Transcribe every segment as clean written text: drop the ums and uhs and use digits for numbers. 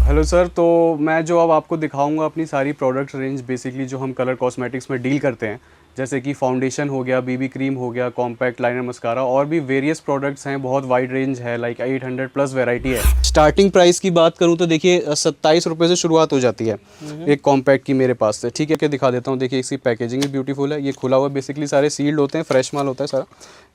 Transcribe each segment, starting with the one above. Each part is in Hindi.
हेलो सर, तो मैं जो अब आपको दिखाऊंगा अपनी सारी प्रोडक्ट रेंज बेसिकली जो हम कलर कॉस्मेटिक्स में डील करते हैं, जैसे कि फाउंडेशन हो गया, बीबी क्रीम हो गया, कॉम्पैक्ट लाइनर, मस्कारा और भी वेरियस प्रोडक्ट्स हैं। बहुत वाइड रेंज है, लाइक 800 प्लस वैरायटी है। स्टार्टिंग प्राइस की बात करूं तो देखिए 27 रुपये से शुरुआत हो जाती है एक कॉम्पैक्ट की मेरे पास से। ठीक है, क्या दिखा देता हूँ। देखिए इसकी पैकेजिंग भी ब्यूटीफुल है। ये खुला हुआ बेसिकली सारे सील्ड होते हैं, फ्रेश माल होता है सारा।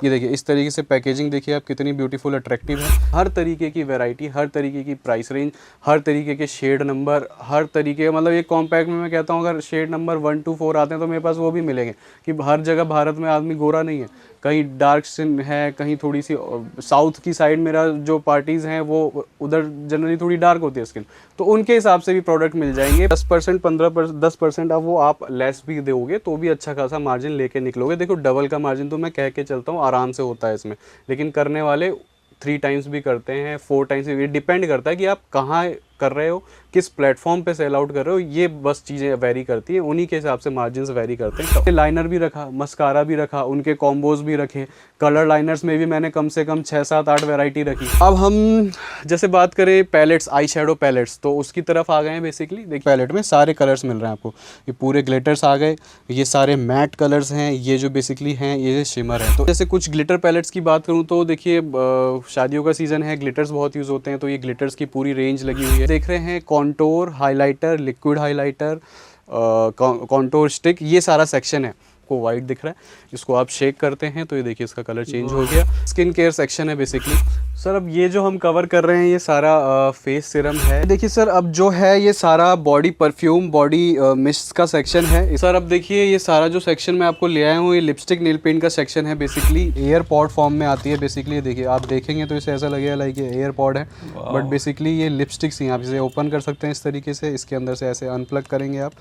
ये देखिए इस तरीके से पैकेजिंग देखिए आप कितनी ब्यूटीफुल अट्रैक्टिव है। हर तरीके की वैरायटी, हर तरीके की प्राइस रेंज, हर तरीके के शेड नंबर, हर तरीके मतलब एक कॉम्पैक्ट में मैं कहता हूँ अगर शेड नंबर 1 to 4 आते हैं तो मेरे पास वो भी मिलेंगे कि हर जगह भारत में आदमी गोरा नहीं है, कहीं डार्क स्किन है, कहीं थोड़ी सी साउथ की साइड मेरा जो पार्टीज़ हैं वो उधर जनरली थोड़ी डार्क होती है स्किन, तो उनके हिसाब से भी प्रोडक्ट मिल जाएंगे। 10% 15% 10% अब वो आप लेस भी दोगे तो भी अच्छा खासा मार्जिन लेके निकलोगे। देखो डबल का मार्जिन तो मैं कह के चलता हूँ आराम से होता है इसमें, लेकिन करने वाले 3 टाइम्स भी करते हैं, 4 टाइम्स भी। डिपेंड करता है कि आप कहाँ कर रहे हो, किस प्लेटफॉर्म पे सेल आउट कर रहे हो, ये बस चीज़ें वेरी करती हैं, उन्हीं के हिसाब से मार्जिन्स वेरी करते हैं। लाइनर भी रखा, मस्कारा भी रखा, उनके कॉम्बोज भी रखे। कलर लाइनर्स में भी मैंने कम से कम 6 7 8 वैरायटी रखी। अब हम जैसे बात करें पैलेट्स, आई शेडो पैलेट्स, तो उसकी तरफ आ गए हैं। बेसिकली देख पैलेट में सारे कलर्स मिल रहे हैं आपको। ये पूरे ग्लिटर्स आ गए, ये सारे मैट कलर्स हैं, ये जो बेसिकली हैं ये शिमर है। तो जैसे कुछ ग्लिटर पैलेट्स की बात करूँ तो देखिए शादियों का सीज़न है, ग्लिटर्स बहुत यूज़ होते हैं, तो ये ग्लिटर्स की पूरी रेंज लगी हुई है। देख रहे हैं contour, highlighter, liquid highlighter, contour stick, ये सारा सेक्शन है। को वाइट दिख रहा है, इसको आप शेक करते हैं तो ये देखिए इसका कलर चेंज हो गया। स्किन केयर सेक्शन है बेसिकली। सर अब ये जो हम कवर कर रहे हैं ये सारा फेस सीरम है। देखिए सर अब जो है ये सारा बॉडी परफ्यूम, बॉडी मिस्ट का सेक्शन है। सर अब देखिए ये सारा जो सेक्शन मैं आपको ले आया हूँ, ये लिपस्टिक नेल पेंट का सेक्शन है। बेसिकली एयर पॉड फॉर्म में आती है। बेसिकली देखिए आप देखेंगे तो इसे ऐसा लगेगा लाइक ये एयर पॉड है, बट बेसिकली ये लिपस्टिक्स ही। आप इसे ओपन कर सकते हैं इस तरीके से, इसके अंदर से ऐसे अनप्लग करेंगे आप,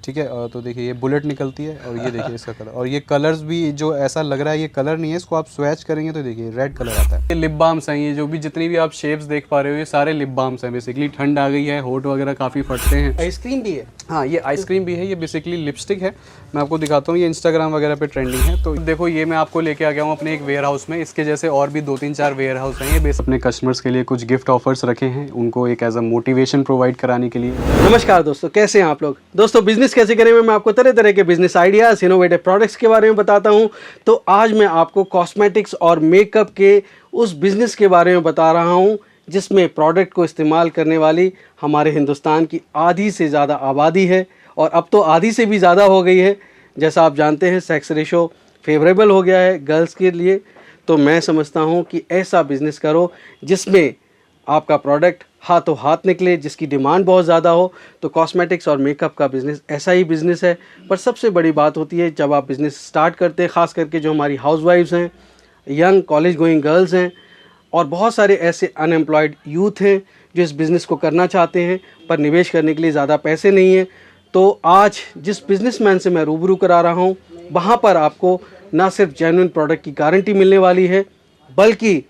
ठीक है। तो देखिए ये बुलेट निकलती है और ये देखिए इसका कलर, और ये कलर्स भी जो ऐसा लग रहा है ये कलर नहीं है, इसको आप स्वैच करेंगे तो देखिए रेड कलर आता है। ये लिप बाम्स हैं, ये जो भी जितनी भी आप शेप्स देख पा रहे हो ये सारे लिप बाम्स हैं। बेसिकली ठंड आ गई है, होठ वगैरह काफ़ी फटते हैं। आइसक्रीम भी है। हाँ ये आइसक्रीम भी है, ये बेसिकली लिपस्टिक है। मैं आपको दिखाता हूँ, ये इंस्टाग्राम वगैरह पे ट्रेंडिंग है। तो देखो ये मैं आपको लेके आ गया हूँ अपने एक वेयर हाउस में। इसके जैसे और भी 2-3-4 वेयर हाउस हैं। ये बेस अपने कस्टमर्स के लिए कुछ गिफ्ट ऑफर्स रखे हैं, उनको एक एज अ मोटिवेशन प्रोवाइड कराने के लिए। नमस्कार दोस्तों, कैसे हैं आप लोग। दोस्तों बिजनेस कैसे करें में मैं आपको तरह तरह के बिजनेस आइडियाज, इनोवेटिव प्रोडक्ट्स के बारे में बताता हूं। तो आज मैं आपको कॉस्मेटिक्स और मेकअप के उस बिजनेस के बारे में बता रहा हूं जिसमें प्रोडक्ट को इस्तेमाल करने वाली हमारे हिंदुस्तान की आधी से ज़्यादा आबादी है, और अब तो आधी से भी ज़्यादा हो गई है। जैसा आप जानते हैं सेक्स रेशो फेवरेबल हो गया है गर्ल्स के लिए। तो मैं समझता हूं कि ऐसा बिजनेस करो जिसमें आपका प्रोडक्ट हाथों हाथ निकले, जिसकी डिमांड बहुत ज़्यादा हो। तो कॉस्मेटिक्स और मेकअप का बिज़नेस ऐसा ही बिज़नेस है। पर सबसे बड़ी बात होती है जब आप बिज़नेस स्टार्ट करते हैं, ख़ास करके जो हमारी हाउसवाइफ्स हैं, यंग कॉलेज गोइंग गर्ल्स हैं, और बहुत सारे ऐसे अनएम्प्लॉयड यूथ हैं जो इस बिज़नेस को करना चाहते हैं पर निवेश करने के लिए ज़्यादा पैसे नहीं हैं। तो आज जिस बिज़नेसमैन से मैं रूबरू करा रहा हूँ वहाँ पर आपको ना सिर्फ जेन्युइन प्रोडक्ट की गारंटी मिलने वाली है, बल्कि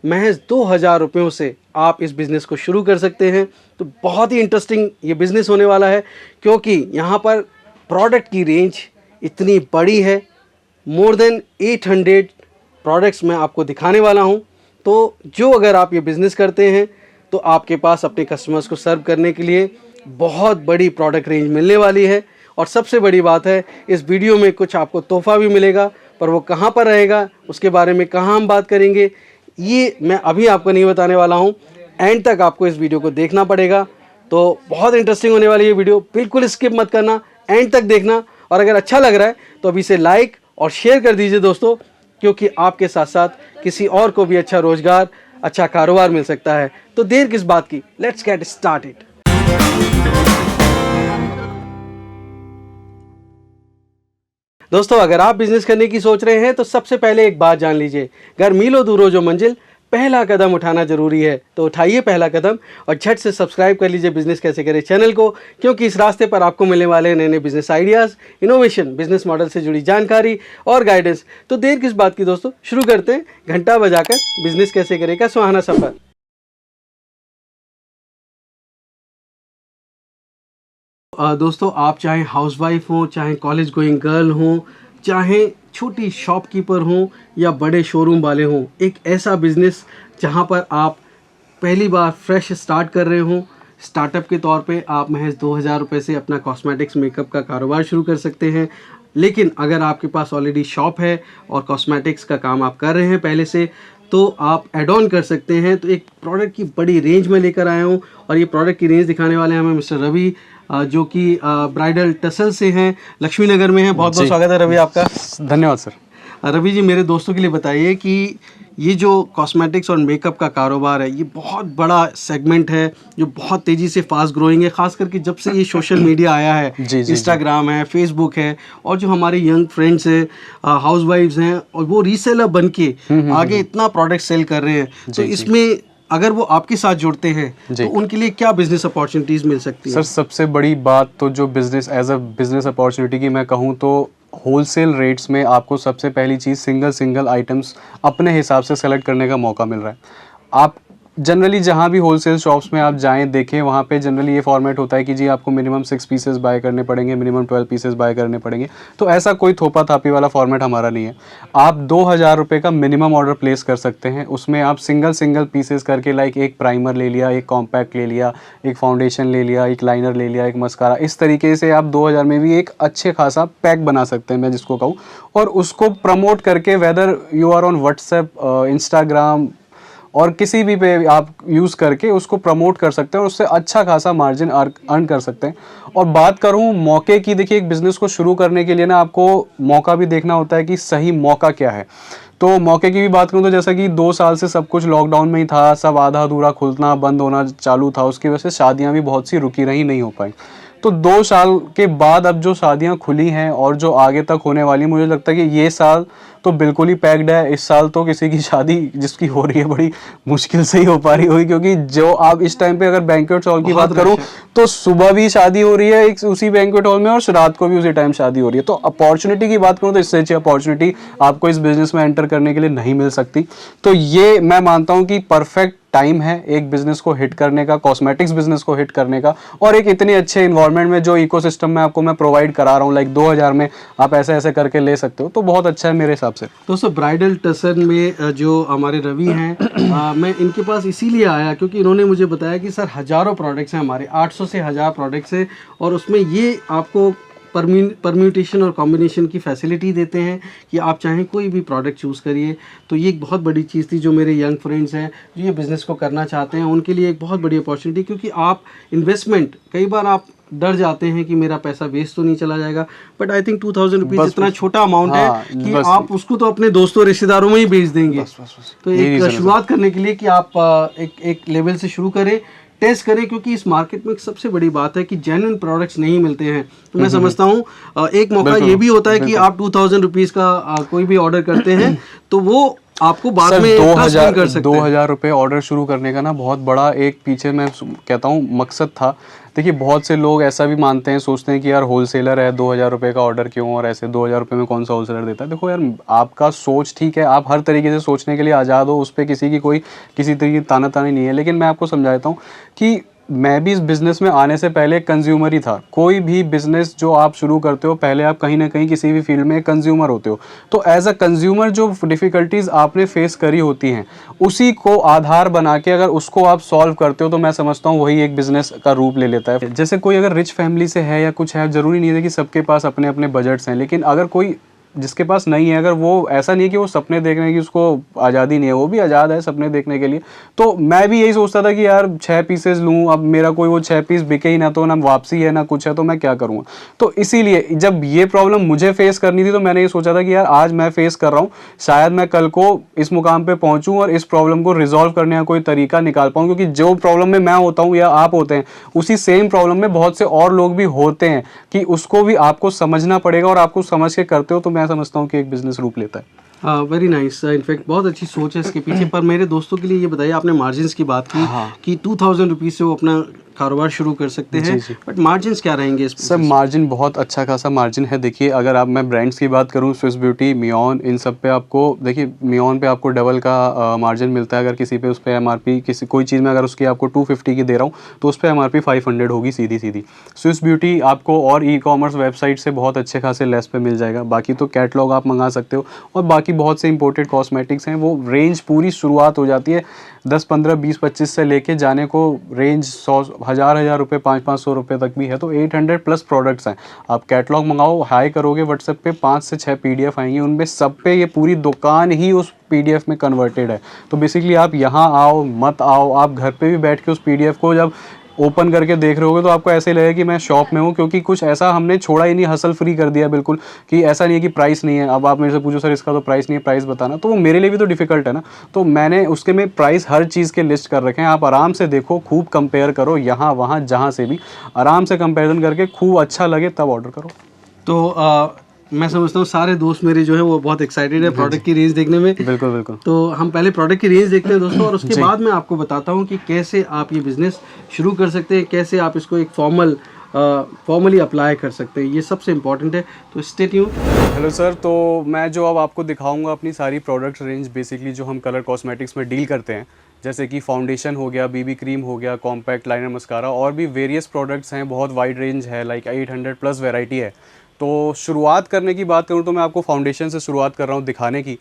महज 2000 रुपयों से आप इस बिज़नेस को शुरू कर सकते हैं। तो बहुत ही इंटरेस्टिंग ये बिज़नेस होने वाला है, क्योंकि यहाँ पर प्रोडक्ट की रेंज इतनी बड़ी है। मोर देन 800 प्रोडक्ट्स मैं आपको दिखाने वाला हूँ। तो जो अगर आप ये बिज़नेस करते हैं तो आपके पास अपने कस्टमर्स को सर्व करने के लिए बहुत बड़ी प्रोडक्ट रेंज मिलने वाली है। और सबसे बड़ी बात है इस वीडियो में कुछ आपको तोहफ़ा भी मिलेगा, पर वो कहाँ पर रहेगा उसके बारे में कहाँ हम बात करेंगे ये मैं अभी आपको नहीं बताने वाला हूँ। एंड तक आपको इस वीडियो को देखना पड़ेगा। तो बहुत इंटरेस्टिंग होने वाली ये वीडियो, बिल्कुल स्किप मत करना, एंड तक देखना। और अगर अच्छा लग रहा है तो अभी इसे लाइक और शेयर कर दीजिए दोस्तों, क्योंकि आपके साथ साथ किसी और को भी अच्छा रोजगार, अच्छा कारोबार मिल सकता है। तो देर किस बात की, लेट्स गेट स्टार्टेड। दोस्तों अगर आप बिजनेस करने की सोच रहे हैं तो सबसे पहले एक बात जान लीजिए, घर मीलों दूर हो जो मंजिल, पहला कदम उठाना जरूरी है। तो उठाइए पहला कदम और झट से सब्सक्राइब कर लीजिए बिजनेस कैसे करें चैनल को, क्योंकि इस रास्ते पर आपको मिलने वाले नए नए business ideas, innovation, business model से जुड़ी जानकारी और गाइडेंस। तो देर किस बात की दोस्तों, शुरू करते हैं घंटा बजाकर बिजनेस कैसे करें का सुहाना सफर। दोस्तों आप चाहे हाउसवाइफ हो, चाहे कॉलेज गोइंग गर्ल हो, चाहे छोटी शॉपकीपर हों या बड़े शोरूम वाले हों, एक ऐसा बिज़नेस जहां पर आप पहली बार फ्रेश स्टार्ट कर रहे हों, स्टार्टअप के तौर पे आप महज 2,000 रुपये से अपना कॉस्मेटिक्स मेकअप का कारोबार शुरू कर सकते हैं। लेकिन अगर आपके पास ऑलरेडी शॉप है और कॉस्मेटिक्स का काम आप कर रहे हैं पहले से, तो आप ऐड ऑन कर सकते हैं। तो एक प्रोडक्ट की बड़ी रेंज में लेकर आया हूँ और ये प्रोडक्ट की रेंज दिखाने वाले हैं हमें मिस्टर रवि, जो कि ब्राइडल टसल से हैं, लक्ष्मी नगर में हैं। बहुत बहुत स्वागत है रवि आपका। धन्यवाद सर। रवि जी, मेरे दोस्तों के लिए बताइए कि ये जो कॉस्मेटिक्स और मेकअप का कारोबार है, ये बहुत बड़ा सेगमेंट है जो बहुत तेज़ी से फास्ट ग्रोइंग है, ख़ास करके जब से ये सोशल मीडिया आया है, इंस्टाग्राम है, फेसबुक है, और जो हमारे यंग फ्रेंड्स हैं, हाउसवाइफ्स हैं, और वो रीसेलर बन के आगे इतना प्रोडक्ट सेल कर रहे हैं। तो इसमें अगर वो आपके साथ जुड़ते हैं तो उनके लिए क्या बिजनेस अपॉर्चुनिटीज़ मिल सकती है? सर सबसे बड़ी बात तो जो business as a business opportunity की मैं कहूँ तो होलसेल रेट्स में आपको सबसे पहली चीज़ सिंगल आइटम्स अपने हिसाब से सेलेक्ट करने का मौका मिल रहा है। आप जनरली जहाँ भी होलसेल शॉप्स में आप जाएं देखें, वहाँ पे जनरली ये फॉर्मेट होता है कि जी आपको मिनिमम 6 पीसेस बाय करने पड़ेंगे, मिनिमम 12 पीसेस बाय करने पड़ेंगे। तो ऐसा कोई थोपा थापी वाला फॉर्मेट हमारा नहीं है। आप 2,000 रुपये का मिनिमम ऑर्डर प्लेस कर सकते हैं। उसमें आप सिंगल पीसेस करके, लाइक एक प्राइमर ले लिया, एक कॉम्पैक्ट ले लिया, एक फाउंडेशन ले लिया, एक लाइनर ले लिया, एक मस्कारा, इस तरीके से आप 2,000 में भी एक अच्छे खासा पैक बना सकते हैं, मैं जिसको कहूँ, और उसको प्रमोट करके whether you are on WhatsApp, Instagram और किसी भी पे आप यूज़ करके उसको प्रमोट कर सकते हैं और उससे अच्छा खासा मार्जिन अर्न कर सकते हैं। और बात करूं मौके की, देखिए एक बिज़नेस को शुरू करने के लिए ना आपको मौका भी देखना होता है कि सही मौका क्या है। तो मौके की भी बात करूं तो जैसा कि 2 साल से सब कुछ लॉकडाउन में ही था, सब आधा अधूरा खुलना बंद होना चालू था, उसकी वजह से शादियाँ भी बहुत सी रुकी रही, नहीं हो पाई। तो 2 साल के बाद अब जो शादियां खुली हैं और जो आगे तक होने वाली, मुझे लगता है कि ये साल तो बिल्कुल ही पैक्ड है। इस साल तो किसी की शादी जिसकी हो रही है बड़ी मुश्किल से ही हो पा रही होगी, क्योंकि जो आप इस टाइम पे अगर बैंक्वेट हॉल की बात करूं तो सुबह भी शादी हो रही है एक उसी बैंक्वेट हॉल में और रात को भी उसी टाइम शादी हो रही है। तो अपॉर्चुनिटी की बात करूं तो इससे अच्छी अपॉर्चुनिटी आपको इस बिजनेस में एंटर करने के लिए नहीं मिल सकती। तो ये मैं मानता हूं कि परफेक्ट टाइम है एक बिजनेस को हिट करने का, कॉस्मेटिक्स बिजनेस को हिट करने का, और एक इतने अच्छे इन्वायरमेंट में जो इकोसिस्टम में आपको मैं प्रोवाइड करा रहा हूँ, लाइक 2,000 में आप ऐसे ऐसे करके ले सकते हो, तो बहुत अच्छा है मेरे हिसाब से। दोस्तों, ब्राइडल टसल में जो हमारे रवि हैं, मैं इनके पास इसीलिए आया क्योंकि इन्होंने मुझे बताया कि सर हज़ारों प्रोडक्ट्स हैं हमारे, 800 से 1,000 प्रोडक्ट्स हैं, और उसमें ये आपको परम्यूटेशन और कॉम्बिनेशन की फैसिलिटी देते हैं कि आप चाहें कोई भी प्रोडक्ट चूज़ करिए। तो ये एक बहुत बड़ी चीज़ थी जो मेरे यंग फ्रेंड्स हैं जो ये बिज़नेस को करना चाहते हैं, उनके लिए एक बहुत बड़ी अपॉर्चुनिटी, क्योंकि आप इन्वेस्टमेंट, कई बार आप डर जाते हैं कि मेरा पैसा वेस्ट तो नहीं चला जाएगा, बट आई थिंक 2,000 रुपीज़ इतना छोटा अमाउंट है कि आप उसको तो अपने दोस्तों रिश्तेदारों में ही बेच देंगे। तो एक शुरुआत करने के लिए कि आप एक लेवल से शुरू करें, टेस्ट करें, क्योंकि इस मार्केट में सबसे बड़ी बात है कि जेन्युइन प्रोडक्ट्स नहीं मिलते हैं। तो मैं समझता हूँ एक मौका ये भी होता है कि आप 2,000 रुपीज़ का कोई भी ऑर्डर करते हैं तो वो आपको बाद में 2,000 रुपये ऑर्डर शुरू करने का ना बहुत बड़ा एक पीछे मैं कहता हूँ मकसद था। देखिए बहुत से लोग ऐसा भी मानते हैं, सोचते हैं कि यार होलसेलर है, 2,000 रुपये का ऑर्डर क्यों, और ऐसे 2,000 रुपये में कौन सा होलसेलर देता है। देखो यार, आपका सोच ठीक है, आप हर तरीके से सोचने के लिए आज़ाद हो, उस पर किसी की कोई किसी तरीके की तानातानी नहीं है। लेकिन मैं आपको समझाता हूँ कि मैं भी इस बिज़नेस में आने से पहले कंज्यूमर ही था। कोई भी बिज़नेस जो आप शुरू करते हो, पहले आप कहीं ना कहीं किसी भी फील्ड में कंज्यूमर होते हो। तो एज अ कंज्यूमर जो डिफ़िकल्टीज़ आपने फेस करी होती हैं, उसी को आधार बना के अगर उसको आप सॉल्व करते हो तो मैं समझता हूँ वही एक बिज़नेस का रूप ले लेता है। जैसे कोई अगर रिच फैमिली से है या कुछ है, ज़रूरी नहीं है कि सबके पास अपने अपने बजट्स हैं, लेकिन अगर कोई जिसके पास नहीं है, अगर वो ऐसा नहीं है कि वो सपने देखने की उसको आज़ादी नहीं है, वो भी आज़ाद है सपने देखने के लिए। तो मैं भी यही सोचता था कि यार 6 पीसेस लूँ, अब मेरा कोई वो 6 पीस बिके ही ना, तो ना वापसी है ना कुछ है, तो मैं क्या करूँगा। तो इसीलिए जब ये प्रॉब्लम मुझे फेस करनी थी तो मैंने ये सोचा था कि यार आज मैं फेस कर रहा हूँ, शायद मैं कल को इस मुकाम पर पहुँचूँ और इस प्रॉब्लम को रिजॉल्व करने का कोई तरीका निकाल पाऊँ। क्योंकि जो प्रॉब्लम में मैं होता हूँ या आप होते हैं, उसी सेम प्रॉब्लम में बहुत से और लोग भी होते हैं, कि उसको भी आपको समझना पड़ेगा, और आपको समझ के करते हो तो मैं समझता हूँ कि एक बिजनेस रूप लेता है। वेरी नाइस, इनफैक्ट बहुत अच्छी सोच है इसके पीछे। पर मेरे दोस्तों के लिए ये बताइए, आपने मार्जिन्स की बात की कि 2,000 रुपीज़ से वो अपना कारोबार शुरू कर सकते हैं, बट मार्जिन्स क्या रहेंगे इस सर? मार्जिन बहुत अच्छा खासा मार्जिन है। देखिए अगर आप, मैं ब्रांड्स की बात करूं, स्विस ब्यूटी, मियोन, इन सब पे आपको, देखिए मियोन पे आपको डबल का मार्जिन मिलता है। अगर किसी पे उस पर एमआरपी किसी कोई चीज़ में अगर उसकी आपको 250 की दे रहा हूँ तो उस पर एमआरपी 500 होगी सीधी सीधी। स्विस ब्यूटी आपको और ई कॉमर्स वेबसाइट से बहुत अच्छे खासे लेस पे मिल जाएगा। बाकी तो कैटलॉग आप मंगा सकते हो, और बाकी बहुत से इंपोर्टेड कॉस्मेटिक्स हैं, वो रेंज पूरी शुरुआत हो जाती है 10, 15, 20, 25 से लेके जाने को रेंज 100, हज़ार रुपये 500 रुपये तक भी है। तो 800 प्लस प्रोडक्ट्स हैं। आप कैटलॉग मंगाओ, हाई करोगे व्हाट्सएप पे, 5 से 6 PDF आएंगी, उनमें सब पे ये पूरी दुकान ही उस PDF में कन्वर्टेड है। तो बेसिकली आप यहाँ आओ मत आओ, आप घर पे भी बैठ के उस PDF को जब ओपन करके देख रहे होगे तो आपको ऐसे लगेगा कि मैं शॉप में हूँ, क्योंकि कुछ ऐसा हमने छोड़ा ही नहीं, हसल फ्री कर दिया बिल्कुल, कि ऐसा नहीं है कि प्राइस नहीं है। अब आप मेरे से पूछो सर इसका तो प्राइस नहीं है, प्राइस बताना, तो वो मेरे लिए भी तो डिफिकल्ट है ना। तो मैंने उसके में प्राइस हर चीज़ के लिस्ट कर रखे हैं। आप आराम से देखो, खूब कंपेयर करो, यहाँ वहाँ जहाँ से भी आराम से कंपेरिजन करके खूब अच्छा लगे तब ऑर्डर करो। तो मैं समझता हूँ सारे दोस्त मेरे जो है वो बहुत एक्साइटेड है प्रोडक्ट की रेंज देखने में। बिल्कुल बिल्कुल। तो हम पहले प्रोडक्ट की रेंज देखते हैं दोस्तों, और उसके बाद मैं आपको बताता हूँ कि कैसे आप ये बिज़नेस शुरू कर सकते हैं, कैसे आप इसको एक फॉर्मली अप्लाई कर सकते हैं। ये सबसे इम्पॉर्टेंट है, तो स्टे ट्यून्ड। हेलो सर, तो मैं जो अब आपको दिखाऊंगा अपनी सारी प्रोडक्ट रेंज बेसिकली जो हम कलर कॉस्मेटिक्स में डील करते हैं, जैसे कि फाउंडेशन हो गया, BB क्रीम हो गया, कॉम्पैक्ट लाइनर मस्कारा, और भी वेरियस प्रोडक्ट्स हैं। बहुत वाइड रेंज है, लाइक 800 प्लस वेराइटी है। तो शुरुआत करने की बात करूँ तो मैं आपको फाउंडेशन से शुरुआत कर रहा हूँ दिखाने की।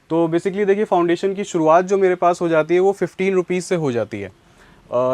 तो बेसिकली देखिए, फाउंडेशन की शुरुआत जो मेरे पास हो जाती है वो 15 रुपीज़ से हो जाती है।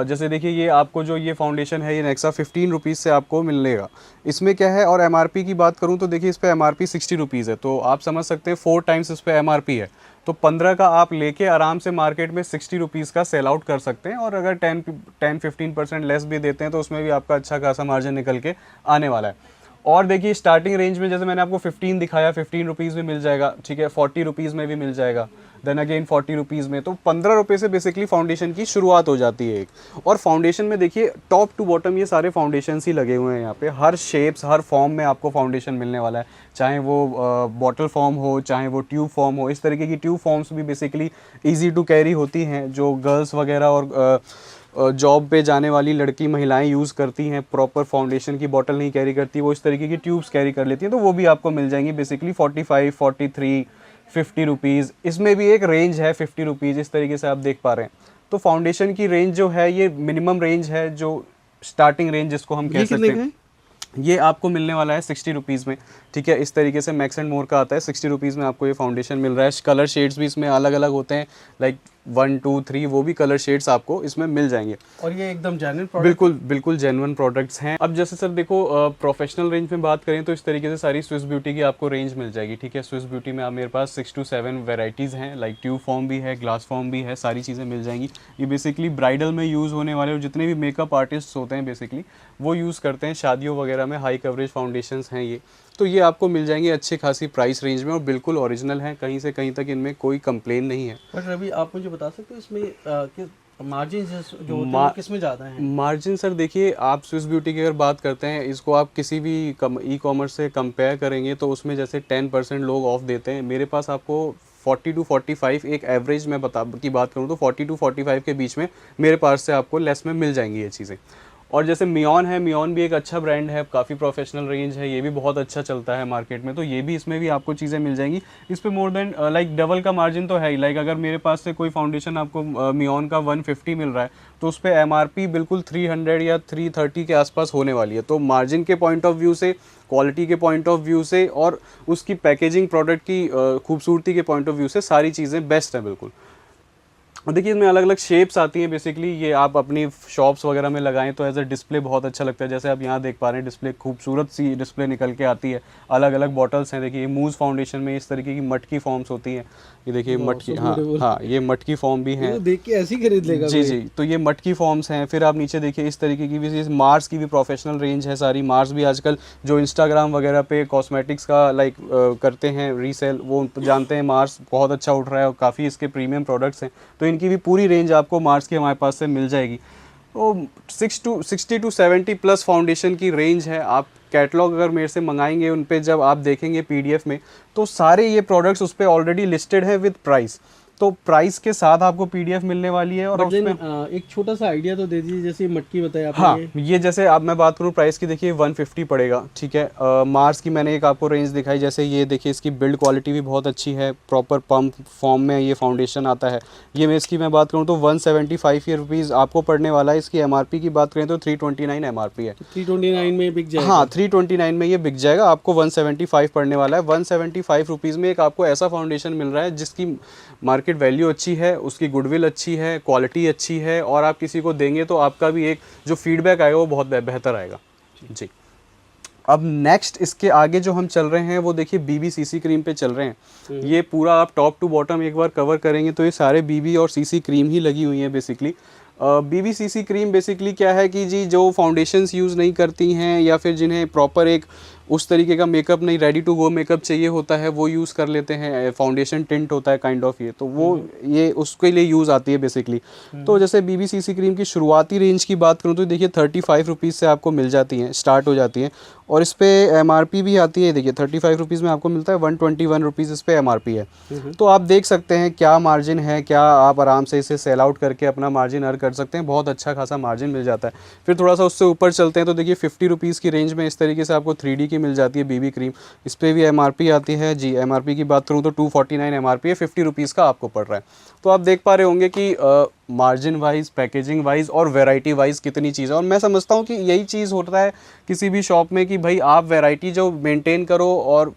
जैसे देखिए, ये आपको जो ये फाउंडेशन है, ये नेक्सा 15 रुपीज़ से आपको मिलेगा। इसमें क्या है, और MRP की बात करूँ तो देखिए इस पे MRP 60 रुपीज़ है। तो आप समझ सकते हैं 4 टाइम्स इस पे MRP है। तो 15 का आप लेके आराम से मार्केट में 60 रुपीज़ का सेल आउट कर सकते हैं। और अगर 10-15% लेस भी देते हैं तो उसमें भी आपका अच्छा खासा मार्जिन निकल के आने वाला है। और देखिए, स्टार्टिंग रेंज में जैसे मैंने आपको 15 दिखाया, 15 रुपीज़ में मिल जाएगा, ठीक है, 40 रुपीज़ में भी मिल जाएगा, देन अगेन 40 रुपीज़ में। तो 15 रुपये से बेसिकली फाउंडेशन की शुरुआत हो जाती है एक। और फाउंडेशन में देखिए टॉप टू बॉटम ये सारे फाउंडेशन ही लगे हुए हैं यहाँ पे। हर शेप्स, हर फॉर्म में आपको फाउंडेशन मिलने वाला है, चाहे वो बॉटल फॉर्म हो, चाहे वो ट्यूब फॉर्म हो। इस तरीके की ट्यूब फॉर्म्स भी बेसिकली ईजी टू कैरी होती हैं, जो गर्ल्स वगैरह और जॉब पे जाने वाली लड़की महिलाएं यूज़ करती हैं। प्रॉपर फाउंडेशन की बॉटल नहीं कैरी करती, वो इस तरीके की ट्यूब्स कैरी कर लेती हैं। तो वो भी आपको मिल जाएंगी बेसिकली 45, 43, 50 रुपीज़। इसमें भी एक रेंज है 50 रुपीज़, इस तरीके से आप देख पा रहे हैं। तो फाउंडेशन की रेंज जो है ये मिनिमम रेंज है, जो स्टार्टिंग रेंज जिसको हम कह सकते हैं, ये आपको मिलने वाला है 60 रुपीज़ में। ठीक है, इस तरीके से मैक्स एंड मोर का आता है। 60 रुपीज़ में आपको ये फाउंडेशन मिल रहा है। कलर शेड्स भी इसमें अलग अलग होते हैं, लाइक 1, 2, 3 वो भी कलर शेड्स आपको इसमें मिल जाएंगे। और ये एकदम जेन्युइन प्रोडक्ट, बिल्कुल बिल्कुल जेन्युइन प्रोडक्ट्स हैं। अब जैसे सर देखो, प्रोफेशनल रेंज में बात करें तो इस तरीके से सारी स्विस ब्यूटी की आपको रेंज मिल जाएगी। ठीक है, स्विस ब्यूटी में आप मेरे पास 6 to 7 वेराइटीज़ हैं, लाइक ट्यूब फॉर्म भी है, ग्लास फॉर्म भी है, सारी चीज़ें मिल जाएंगी। ये बेसिकली ब्राइडल में यूज़ होने वाले और जितने भी मेकअप आर्टिस्ट होते हैं बेसिकली वो यूज़ करते हैं शादियों वगैरह में। हाई कवरेज फाउंडेशंस हैं ये। तो ये आपको मिल जाएंगे अच्छी खासी प्राइस रेंज में और बिल्कुल ओरिजिनल है, कहीं से कहीं तक इनमें कोई कंप्लेन नहीं है। बट रवि, आप मुझे बता सकते हो इसमें मार्जिन जो होते हैं किसमें ज़्यादा हैं? मार्जिन सर देखिए, आप स्विस ब्यूटी की अगर बात करते हैं, इसको आप किसी भी ई कॉमर्स से कंपेयर करेंगे तो उसमें जैसे 10% लोग ऑफ देते हैं, मेरे पास आपको 40 to 45, एक एवरेज में की बात करूँ तो 40 to 45 के बीच में मेरे पास से आपको लेस में मिल जाएंगी ये चीज़ें। और जैसे मियोन है, मियोन भी एक अच्छा ब्रांड है, काफ़ी प्रोफेशनल रेंज है, ये भी बहुत अच्छा चलता है मार्केट में। तो ये भी, इसमें भी आपको चीज़ें मिल जाएंगी। इस पे मोर देन लाइक डबल का मार्जिन तो है ही। लाइक अगर मेरे पास से कोई फाउंडेशन आपको मियोन का 150 मिल रहा है तो उस पर MRP बिल्कुल 300 या 330 के आसपास होने वाली है। तो मार्जिन के पॉइंट ऑफ व्यू से, क्वालिटी के पॉइंट ऑफ व्यू से और उसकी पैकेजिंग, प्रोडक्ट की खूबसूरती के पॉइंट ऑफ व्यू से सारी चीज़ें बेस्ट हैं बिल्कुल। और देखिए, इसमें अलग अलग शेप्स आती हैं बेसिकली। ये आप अपनी शॉप्स वगैरह में लगाएं तो एज अ डिस्प्ले बहुत अच्छा लगता है। जैसे आप यहाँ देख पा रहे हैं, डिस्प्ले खूबसूरत सी डिस्प्ले निकल के आती है। अलग अलग बॉटल्स हैं। देखिए, मूज फाउंडेशन में इस तरीके की मटकी फॉर्म्स होती हैं। ये देखिए मटकी, हाँ ये मटकी फॉर्म भी हैं। देख के ऐसे ही खरीद लेगा जी जी। तो ये मटकी फॉर्म्स हैं। फिर आप नीचे देखिए इस तरीके की भी मार्स की भी प्रोफेशनल रेंज है सारी। मार्स भी आजकल जो इंस्टाग्राम वगैरह पे कॉस्मेटिक्स का लाइक करते हैं रीसेल, वो जानते हैं मार्स बहुत अच्छा उठ रहा है और काफ़ी इसके प्रीमियम प्रोडक्ट्स हैं। तो इनकी भी पूरी रेंज आपको मार्स की हमारे पास से मिल जाएगी। तो 60 to 70 प्लस फाउंडेशन की रेंज है। आप कैटलॉग अगर मेरे से मंगाएंगे, उन पे जब आप देखेंगे PDF में तो सारे ये प्रोडक्ट्स उस पर ऑलरेडी लिस्टेड है विद प्राइस। तो प्राइस के साथ आपको PDF मिलने वाली है। और उसमें एक छोटा सा आइडिया तो दे दीजिए, जैसे मटकी बताई आपने। हाँ, ये जैसे अब मैं बात करूँ प्राइस की, देखिए 150 पड़ेगा। ठीक है, मार्स की मैंने एक आपको रेंज दिखाई। जैसे ये देखिए, इसकी बिल्ड क्वालिटी भी बहुत अच्छी है, प्रॉपर पंप फॉर्म में ये फाउंडेशन आता है। ये मैं इसकी बात करूँ तो 175 रुपीज़ आपको पड़ने वाला है। इसकी MRP की बात करें तो 329 MRP है। 329 में बिक जाएगा? हाँ, 329 में ये बिक जाएगा। आपको 175 पड़ने वाला है। 175 रुपीज़ में एक आपको ऐसा फाउंडेशन मिल रहा है जिसकी मार्केट मार्केट वैल्यू अच्छी है, उसकी गुडविल अच्छी है, क्वालिटी अच्छी है, और आप किसी को देंगे तो आपका भी एक जो फीडबैक आएगा वो बहुत बेहतर आएगा जी। अब नेक्स्ट इसके आगे जो हम चल रहे हैं वो देखिए बीबी सीसी क्रीम पे चल रहे हैं। ये पूरा आप टॉप टू बॉटम एक बार कवर करेंगे तो ये सारे बीबी और सीसी क्रीम ही लगी हुई हैं बेसिकली। बीबी सीसी क्रीम बेसिकली क्या है कि जी जो फाउंडेशंस यूज़ नहीं करती हैं या फिर जिन्हें प्रॉपर एक उस तरीके का मेकअप नहीं, रेडी टू गो मेकअप चाहिए होता है, वो यूज़ कर लेते हैं। फाउंडेशन टिंट होता है काइंड ऑफ, ये तो वो ये उसके लिए यूज़ आती है बेसिकली। तो जैसे बीबी सीसी क्रीम की शुरुआती रेंज की बात करूँ तो देखिए 35 रुपीज़ से आपको मिल जाती हैं, स्टार्ट हो जाती हैं। और इस पर MRP भी आती है, देखिए 35 रुपीज़ में आपको मिलता है, 121 रुपीज़ इस पर MRP है। तो आप देख सकते हैं क्या मार्जिन है, क्या आप आराम से इसे सेल आउट करके अपना मार्जिन अर्न कर सकते हैं, बहुत अच्छा खासा मार्जिन मिल जाता है। फिर थोड़ा सा उससे ऊपर चलते हैं तो देखिए 50 रुपीज़ की रेंज में इस तरीके से आपको 3D की मिल जाती है बीबी क्रीम। इस पर भी MRP आती है जी। MRP की बात करूँ तो 249 MRP है, 50 रुपीज़ का आपको पड़ रहा है। तो आप देख पा रहे होंगे कि मार्जिन वाइज, पैकेजिंग वाइज और वैरायटी वाइज कितनी चीज़ है। और मैं समझता हूँ कि यही चीज़ होता है किसी भी शॉप में कि भाई आप वैरायटी जो मेंटेन करो और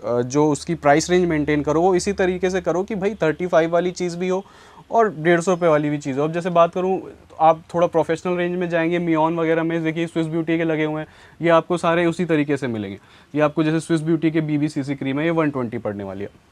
जो उसकी प्राइस रेंज मेंटेन करो वो इसी तरीके से करो कि भाई 35 वाली चीज़ भी हो और 150 रुपये वाली भी चीज़ हो। अब जैसे बात करूँ तो आप थोड़ा प्रोफेशनल रेंज में जाएंगे, मियोन वगैरह में देखिए स्विस ब्यूटी के लगे हुए हैं, ये आपको सारे उसी तरीके से मिलेंगे। ये आपको जैसे स्विस ब्यूटी के बीबी सीसी क्रीम है, ये 120 पड़ने वाली है।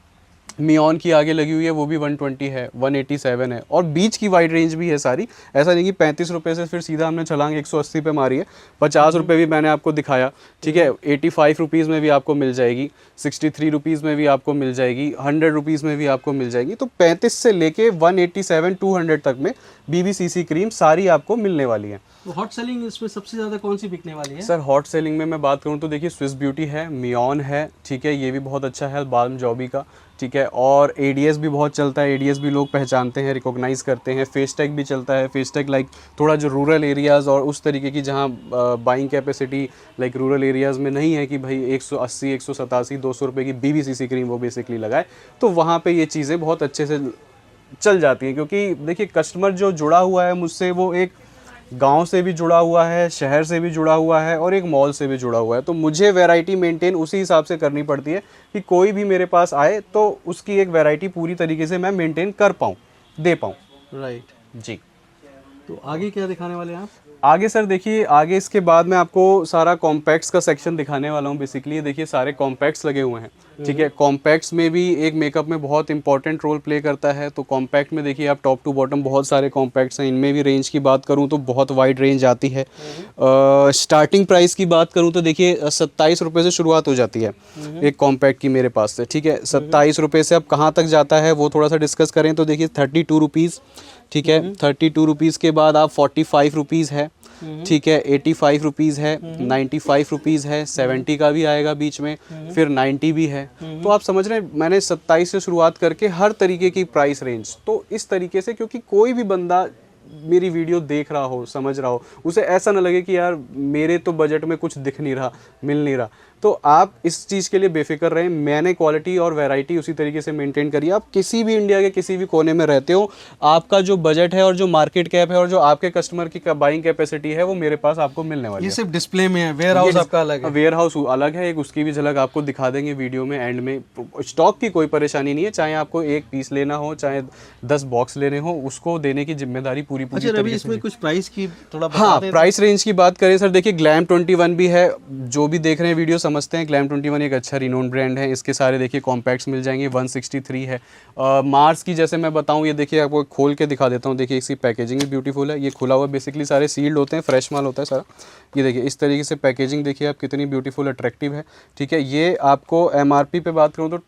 मियोन की आगे लगी हुई है वो भी 120 है, 187 है, और बीच की वाइड रेंज भी है सारी। ऐसा नहीं कि 35 रुपये से फिर सीधा हमने छलांग 180 पे मारी है। 50 रुपये भी मैंने आपको दिखाया, ठीक है। 85 रुपीज़ में भी आपको मिल जाएगी, 63 रुपीज़ में भी आपको मिल जाएगी, 100 रुपीज़ में भी आपको मिल जाएगी। तो 35 से लेके 187, 200 तक में बीबी सीसी क्रीम सारी आपको मिलने वाली है। तो हॉट सेलिंग इसमें सबसे ज़्यादा कौन सी बिकने वाली है? सर हॉट सेलिंग में मैं बात करूँ तो देखिए स्विस ब्यूटी है, मियोन है, ठीक है, ये भी बहुत अच्छा है, बाल्म जॉबी का, ठीक है। और ADS भी बहुत चलता है, ADS भी लोग पहचानते हैं, रिकॉग्नाइज़ करते हैं। फेसटेक भी चलता है, फेसटेक लाइक थोड़ा जो रूरल एरियाज़ और उस तरीके की जहाँ buying capacity like rural areas में नहीं है कि भाई 180, 187, 200 रुपये की बीबी सीसी क्रीम वो बेसिकली लगाए, तो वहाँ पे ये चीज़ें बहुत अच्छे से चल जाती हैं। क्योंकि देखिए कस्टमर जो जुड़ा हुआ है मुझसे वो एक गांव से भी जुड़ा हुआ है, शहर से भी जुड़ा हुआ है और एक मॉल से भी जुड़ा हुआ है। तो मुझे वैरायटी मेंटेन उसी हिसाब से करनी पड़ती है कि कोई भी मेरे पास आए तो उसकी एक वैरायटी पूरी तरीके से मैं मेंटेन कर पाऊँ, दे पाऊँ। राइट जी। तो आगे क्या दिखाने वाले हैं आप? आगे सर देखिए, आगे इसके बाद मैं आपको सारा कॉम्पैक्ट्स का सेक्शन दिखाने वाला हूँ। बेसिकली देखिए सारे कॉम्पैक्ट्स लगे हुए हैं, ठीक है। कॉम्पैक्ट्स में भी एक मेकअप में बहुत इंपॉर्टेंट रोल प्ले करता है। तो कॉम्पैक्ट में देखिए आप टॉप टू बॉटम बहुत सारे कॉम्पैक्ट्स हैं। इनमें भी रेंज की बात करूँ तो बहुत वाइड रेंज आती है। स्टार्टिंग प्राइस की बात करूँ तो देखिए 27 रुपये से शुरुआत हो जाती है एक कॉम्पैक्ट की मेरे पास से, ठीक है। 27 रुपये से अब कहाँ तक जाता है वो थोड़ा सा डिस्कस करें तो देखिए 32 रुपीज़, ठीक है। 32 रुपीज़ के बाद आप 45 रुपीज़ है, ठीक है, 85 रुपीज़ है, 95 रुपीज़ है, 70 का भी आएगा बीच में, फिर 90 भी है। तो आप समझ रहे हैं मैंने 27 से शुरुआत करके हर तरीके की प्राइस रेंज। तो इस तरीके से क्योंकि कोई भी बंदा मेरी वीडियो देख रहा हो, समझ रहा हो, उसे ऐसा ना लगे कि यार मेरे तो बजट में कुछ दिख नहीं रहा, मिल नहीं रहा। तो आप इस चीज़ के लिए बेफिक्र रहें, मैंने क्वालिटी और वैरायटी उसी तरीके से मेंटेन करी है। आप किसी भी इंडिया के किसी भी कोने में रहते हो, आपका जो बजट है और जो मार्केट कैप है और जो आपके कस्टमर की बाइंग कैपेसिटी है वो मेरे पास आपको मिलने वाली ये है। सिर्फ डिस्प्ले में है, वेयर हाउस आपका अलग है? वेयर हाउस अलग है, एक उसकी भी झलक आपको दिखा देंगे वीडियो में एंड में। स्टॉक की कोई परेशानी नहीं है, चाहे आपको एक पीस लेना हो, चाहे 10 बॉक्स लेने हो, उसको देने की जिम्मेदारी पूरी अच्छा रवि, इसमें कुछ प्राइस की थोड़ा हाँ, प्राइस रेंज की बात करें सर, देखिए ग्लैम 21 भी है। जो भी देख रहे हैं वीडियो समझते हैं ग्लैम 21 एक अच्छा रिनोन ब्रांड है। इसके सारे देखिए कॉम्पैक्ट्स मिल जाएंगे, 163 है। मार्स की जैसे मैं बताऊं, ये देखिए आपको खोल के दिखा देता हूं। देखिए इसकी पैकेजिंग भी ब्यूटीफुल है, ये खुला हुआ बेसिकली सारे सील्ड होते हैं, फ्रेश माल होता है सारा। ये देखिए इस तरीके से पैकेजिंग देखिए आप कितनी ब्यूटीफुल अट्रैक्टिव है, ठीक है। ये आपको MRP पे बात करूँ तो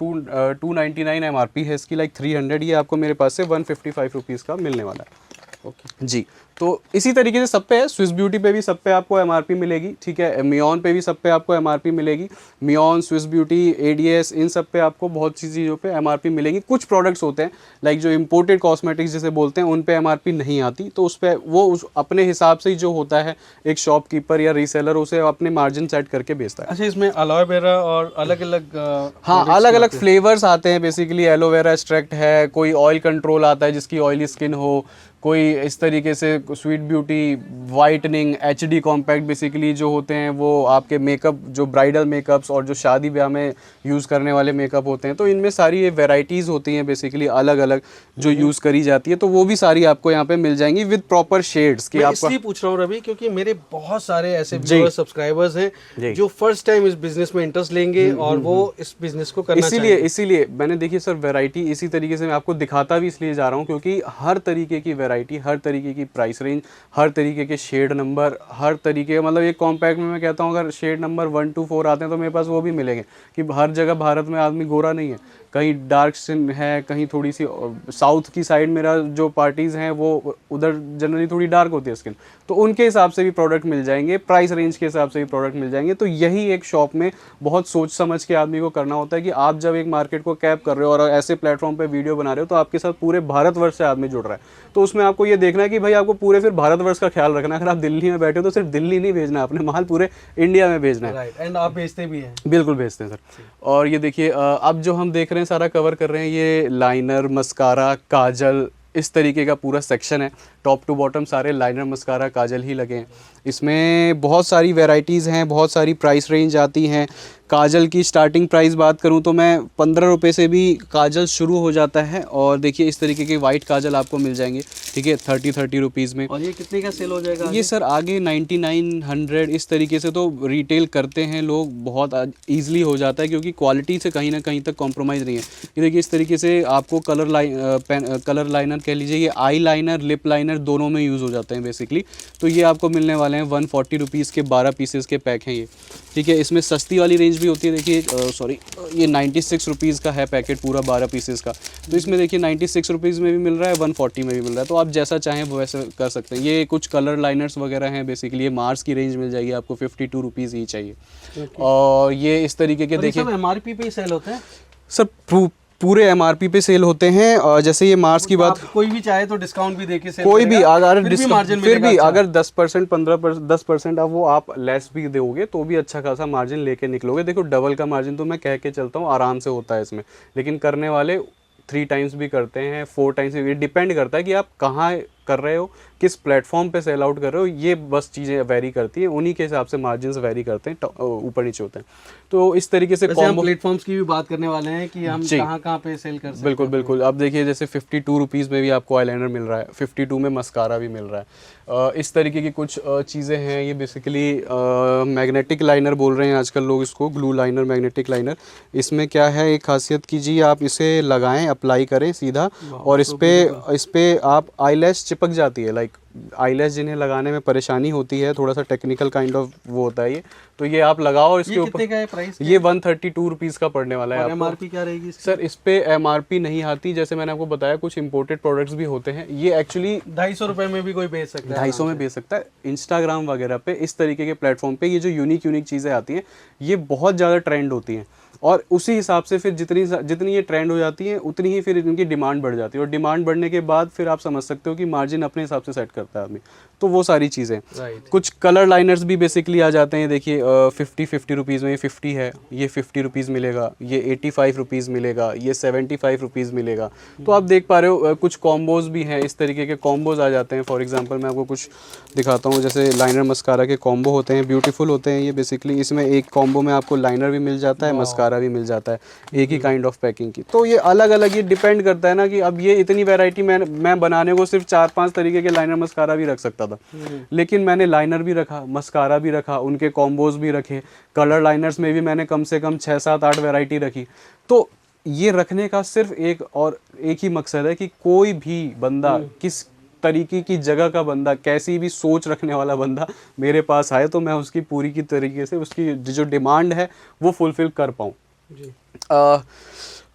299 MRP है इसकी, लाइक 300। ये आपको मेरे पास से 155 रुपीज़ का मिलने वाला है। ओके जी। तो इसी तरीके से सब पे है, स्विस ब्यूटी पे भी सब पे आपको MRP मिलेगी, ठीक है। मियोन पे भी सब पे आपको MRP मिलेगी। मियोन, स्विस ब्यूटी, ADS, इन सब पे आपको बहुत सी चीज़ों पे MRP मिलेगी। कुछ प्रोडक्ट्स होते हैं लाइक जो इम्पोर्टेड कॉस्मेटिक्स जिसे बोलते हैं, उन पे MRP नहीं आती, तो उस पर वो अपने हिसाब से ही जो होता है एक शॉपकीपर या रीसेलर उसे अपने मार्जिन सेट करके बेचता है। अच्छा, इसमें एलोवेरा और अलग अलग हाँ, अलग अलग फ्लेवर्स आते हैं बेसिकली। एलोवेरा एक्सट्रैक्ट है, कोई ऑयल कंट्रोल आता है जिसकी ऑयली स्किन हो, कोई इस तरीके से sweet beauty, whitening, HD compact basically जो होते हैं वो आपके मेकअप, जो ब्राइडल मेकअप्स और जो शादी ब्याह में यूज़ करने वाले मेकअप होते हैं, तो इनमें सारी ये वेराइटीज़ होती हैं बेसिकली अलग अलग जो यूज़ करी जाती है, तो वो भी सारी आपको यहाँ पे मिल जाएंगी विद प्रॉपर शेड्स की। मैं आपका इसलिए पूछ रहा हूँ रवि, क्योंकि मेरे बहुत सारे ऐसे व्यूअर्स, सब्सक्राइबर्स हैं जो फर्स्ट टाइम इस बिजनेस में इंटरेस्ट लेंगे और वो इस बिजनेस को करना चाहेंगे। इसीलिए मैंने देखिए सर वैरायटी इसी तरीके से मैं आपको दिखाता भी इसलिए जा रहा हूँ क्योंकि हर तरीके की वैरायटी, हर तरीके की प्राइस रेंज, हर तरीके के शेड नंबर, हर तरीके, मतलब एक कॉम्पैक्ट में मैं कहता हूँ अगर शेड नंबर 1 to 4 आते हैं तो मेरे पास वो भी मिलेंगे कि हर जगह भारत में आदमी गोरा नहीं है, कहीं डार्क स्किन है, कहीं थोड़ी सी साउथ की साइड मेरा जो पार्टीज़ हैं वो उधर जनरली थोड़ी डार्क होती है स्किन, तो उनके हिसाब से भी प्रोडक्ट मिल जाएंगे, प्राइस रेंज के हिसाब से भी प्रोडक्ट मिल जाएंगे। तो यही एक शॉप में बहुत सोच समझ के आदमी को करना होता है कि आप जब एक मार्केट को कैप कर रहे हो और ऐसे प्लेटफॉर्म पे वीडियो बना रहे हो तो आपके साथ पूरे भारतवर्ष से आदमी जुड़ रहा है, तो उसमें आपको ये देखना है कि भाई आपको पूरे फिर भारतवर्ष का ख्याल रखना है। अगर आप दिल्ली में बैठे हो तो सिर्फ दिल्ली नहीं भेजना, अपने माल पूरे इंडिया में भेजना है। राइट, एंड आप भेजते भी हैं? बिल्कुल भेजते हैं सर। और ये देखिए अब जो हम देख रहे हैं सारा कवर कर रहे हैं, ये लाइनर, मस्कारा, काजल, इस तरीके का पूरा सेक्शन है। टॉप टू बॉटम सारे लाइनर, मस्कारा, काजल ही लगे हैं। इसमें बहुत सारी वैरायटीज़ हैं, बहुत सारी प्राइस रेंज आती हैं। काजल की स्टार्टिंग प्राइस बात करूं तो मैं 15 रुपये से भी काजल शुरू हो जाता है। और देखिए इस तरीके के वाइट काजल आपको मिल जाएंगे, ठीक है, 30 रुपीज़ में। और ये कितने का सेल हो जाएगा? ये सर आगे 99, 100 इस तरीके से तो रिटेल करते हैं लोग, बहुत ईजिली हो जाता है क्योंकि क्वालिटी से कहीं ना कहीं तक कॉम्प्रोमाइज़ नहीं है। ये देखिए इस तरीके से आपको कलर लाइनर कह लीजिए, ये आई लाइनर, लिप लाइनर दोनों में यूज़ हो जाते हैं बेसिकली। तो ये आपको मिलने वाले हैं 140 रुपीज़ के 12 पीसेस के पैक हैं ये, ठीक है। इसमें सस्ती वाली रेंज भी होती है, देखिए सॉरी ये 96 रुपीज़ का है पैकेट पूरा 12 पीसेस का। तो इसमें देखिए 96 रुपीज़ में भी मिल रहा है, 140 में भी मिल रहा है, तो आप जैसा चाहें वो वैसे कर सकते हैं। ये कुछ कलर लाइनर्स वगैरह हैं बेसिकली, ये मार्स की रेंज मिल जाएगी आपको 52 रुपीज़ ही चाहिए। और ये इस तरीके के देखिए MRP पे ही सेल होते हैं सर, पूरे MRP पे सेल होते हैं। और जैसे ये मार्स की बात, कोई भी चाहे तो डिस्काउंट भी देके सेल कोई भी अगर फिर भी अगर 10%, 15%, 10% आप वो आप लेस भी दोगे तो भी अच्छा खासा मार्जिन लेके निकलोगे। देखो डबल का मार्जिन तो मैं कह के चलता हूँ आराम से होता है इसमें, लेकिन करने वाले 3 टाइम्स भी करते हैं, 4 टाइम्स भी, डिपेंड करता है कि आप कहाँ कर रहे हो, किस प्लेटफॉर्म पे सेल आउट कर रहे हो, ये बस चीज़ें वेरी करती हैं, उन्हीं के हिसाब से मार्जिन्स वेरी करते हैं, ऊपर नीचे होते हैं। तो इस तरीके से हम प्लेटफॉर्म्स की भी बात करने वाले हैं कि हम कहाँ पे सेल कर सकते हैं। बिल्कुल बिल्कुल। अब देखिए जैसे 52 रुपीज़ में भी आपको आईलाइनर मिल रहा है, 52 में मस्कारा भी मिल रहा है। इस तरीके की कुछ चीज़ें हैं, ये बेसिकली मैग्नेटिक लाइनर बोल रहे हैं आजकल लोग इसको, ग्लू लाइनर, मैग्नेटिक लाइनर। इसमें क्या है, एक खासियत कीजिए, आप इसे लगाएं, अप्लाई करें सीधा, और इस पे आप आईलैश चिपक जाती है। लाइक आईलैश जिन्हें लगाने में परेशानी होती है, थोड़ा सा टेक्निकल काइंड ऑफ वो होता है ये, तो ये आप लगाओ इसके ऊपर। कितने का है प्राइस? ये 132 रुपीज़ का पड़ने वाला है। MRP क्या रहेगी सर? इस पे MRP नहीं आती, जैसे मैंने आपको बताया कुछ इंपोर्टेड प्रोडक्ट्स भी होते हैं, ये एक्चुअली 250 रुपये में भी कोई बेच सकता है, 250 में बेच सकता है। इंस्टाग्राम वगैरह पे, इस तरीके के प्लेटफॉर्म पे ये जो यूनिक चीज़ें आती हैं ये बहुत ज़्यादा ट्रेंड होती हैं, और उसी हिसाब से फिर जितनी ये ट्रेंड हो जाती है उतनी ही फिर इनकी डिमांड बढ़ जाती है, और डिमांड बढ़ने के बाद फिर आप समझ सकते हो कि मार्जिन अपने हिसाब से सेट करता है आदमी। तो वो सारी चीज़ें, कुछ कलर लाइनर्स भी बेसिकली आ जाते हैं। देखिए 50 रुपीज़ में ये 50 है, ये 50 रुपीज़ मिलेगा, ये 85 रुपीज़ मिलेगा, ये 75 रुपीज़ मिलेगा। तो आप देख पा रहे हो कुछ कॉम्बोज भी हैं, इस तरीके के कॉम्बोज आ जाते हैं। फॉर एग्जांपल मैं आपको कुछ दिखाता हूँ, जैसे लाइनर मस्कारा के कॉम्बो होते हैं, ब्यूटीफुल होते हैं ये बेसिकली। इसमें एक कॉम्बो में आपको लाइनर भी मिल जाता है, मस्कारा भी मिल जाता है, एक ही काइंड ऑफ पैकिंग की। तो ये अलग अलग, ये डिपेंड करता है ना कि अब ये इतनी वैरायटी मैं बनाने को सिर्फ 4-5 तरीके के लाइनर मस्कारा भी रख सकता था, लेकिन मैंने लाइनर भी रखा, मस्कारा भी रखा, उनके कॉम्बोज भी रखे, कलर लाइनर्स में भी मैंने कम से कम 6-7-8 वैरायटी रखी। तो ये रखने का सिर्फ एक ही मकसद है कि कोई भी बंदा, किस तरीके की जगह का बंदा, कैसी भी सोच रखने वाला बंदा मेरे पास आए तो मैं उसकी पूरी की तरीके से उसकी जो डिमांड है वो फुलफिल कर पाऊँ।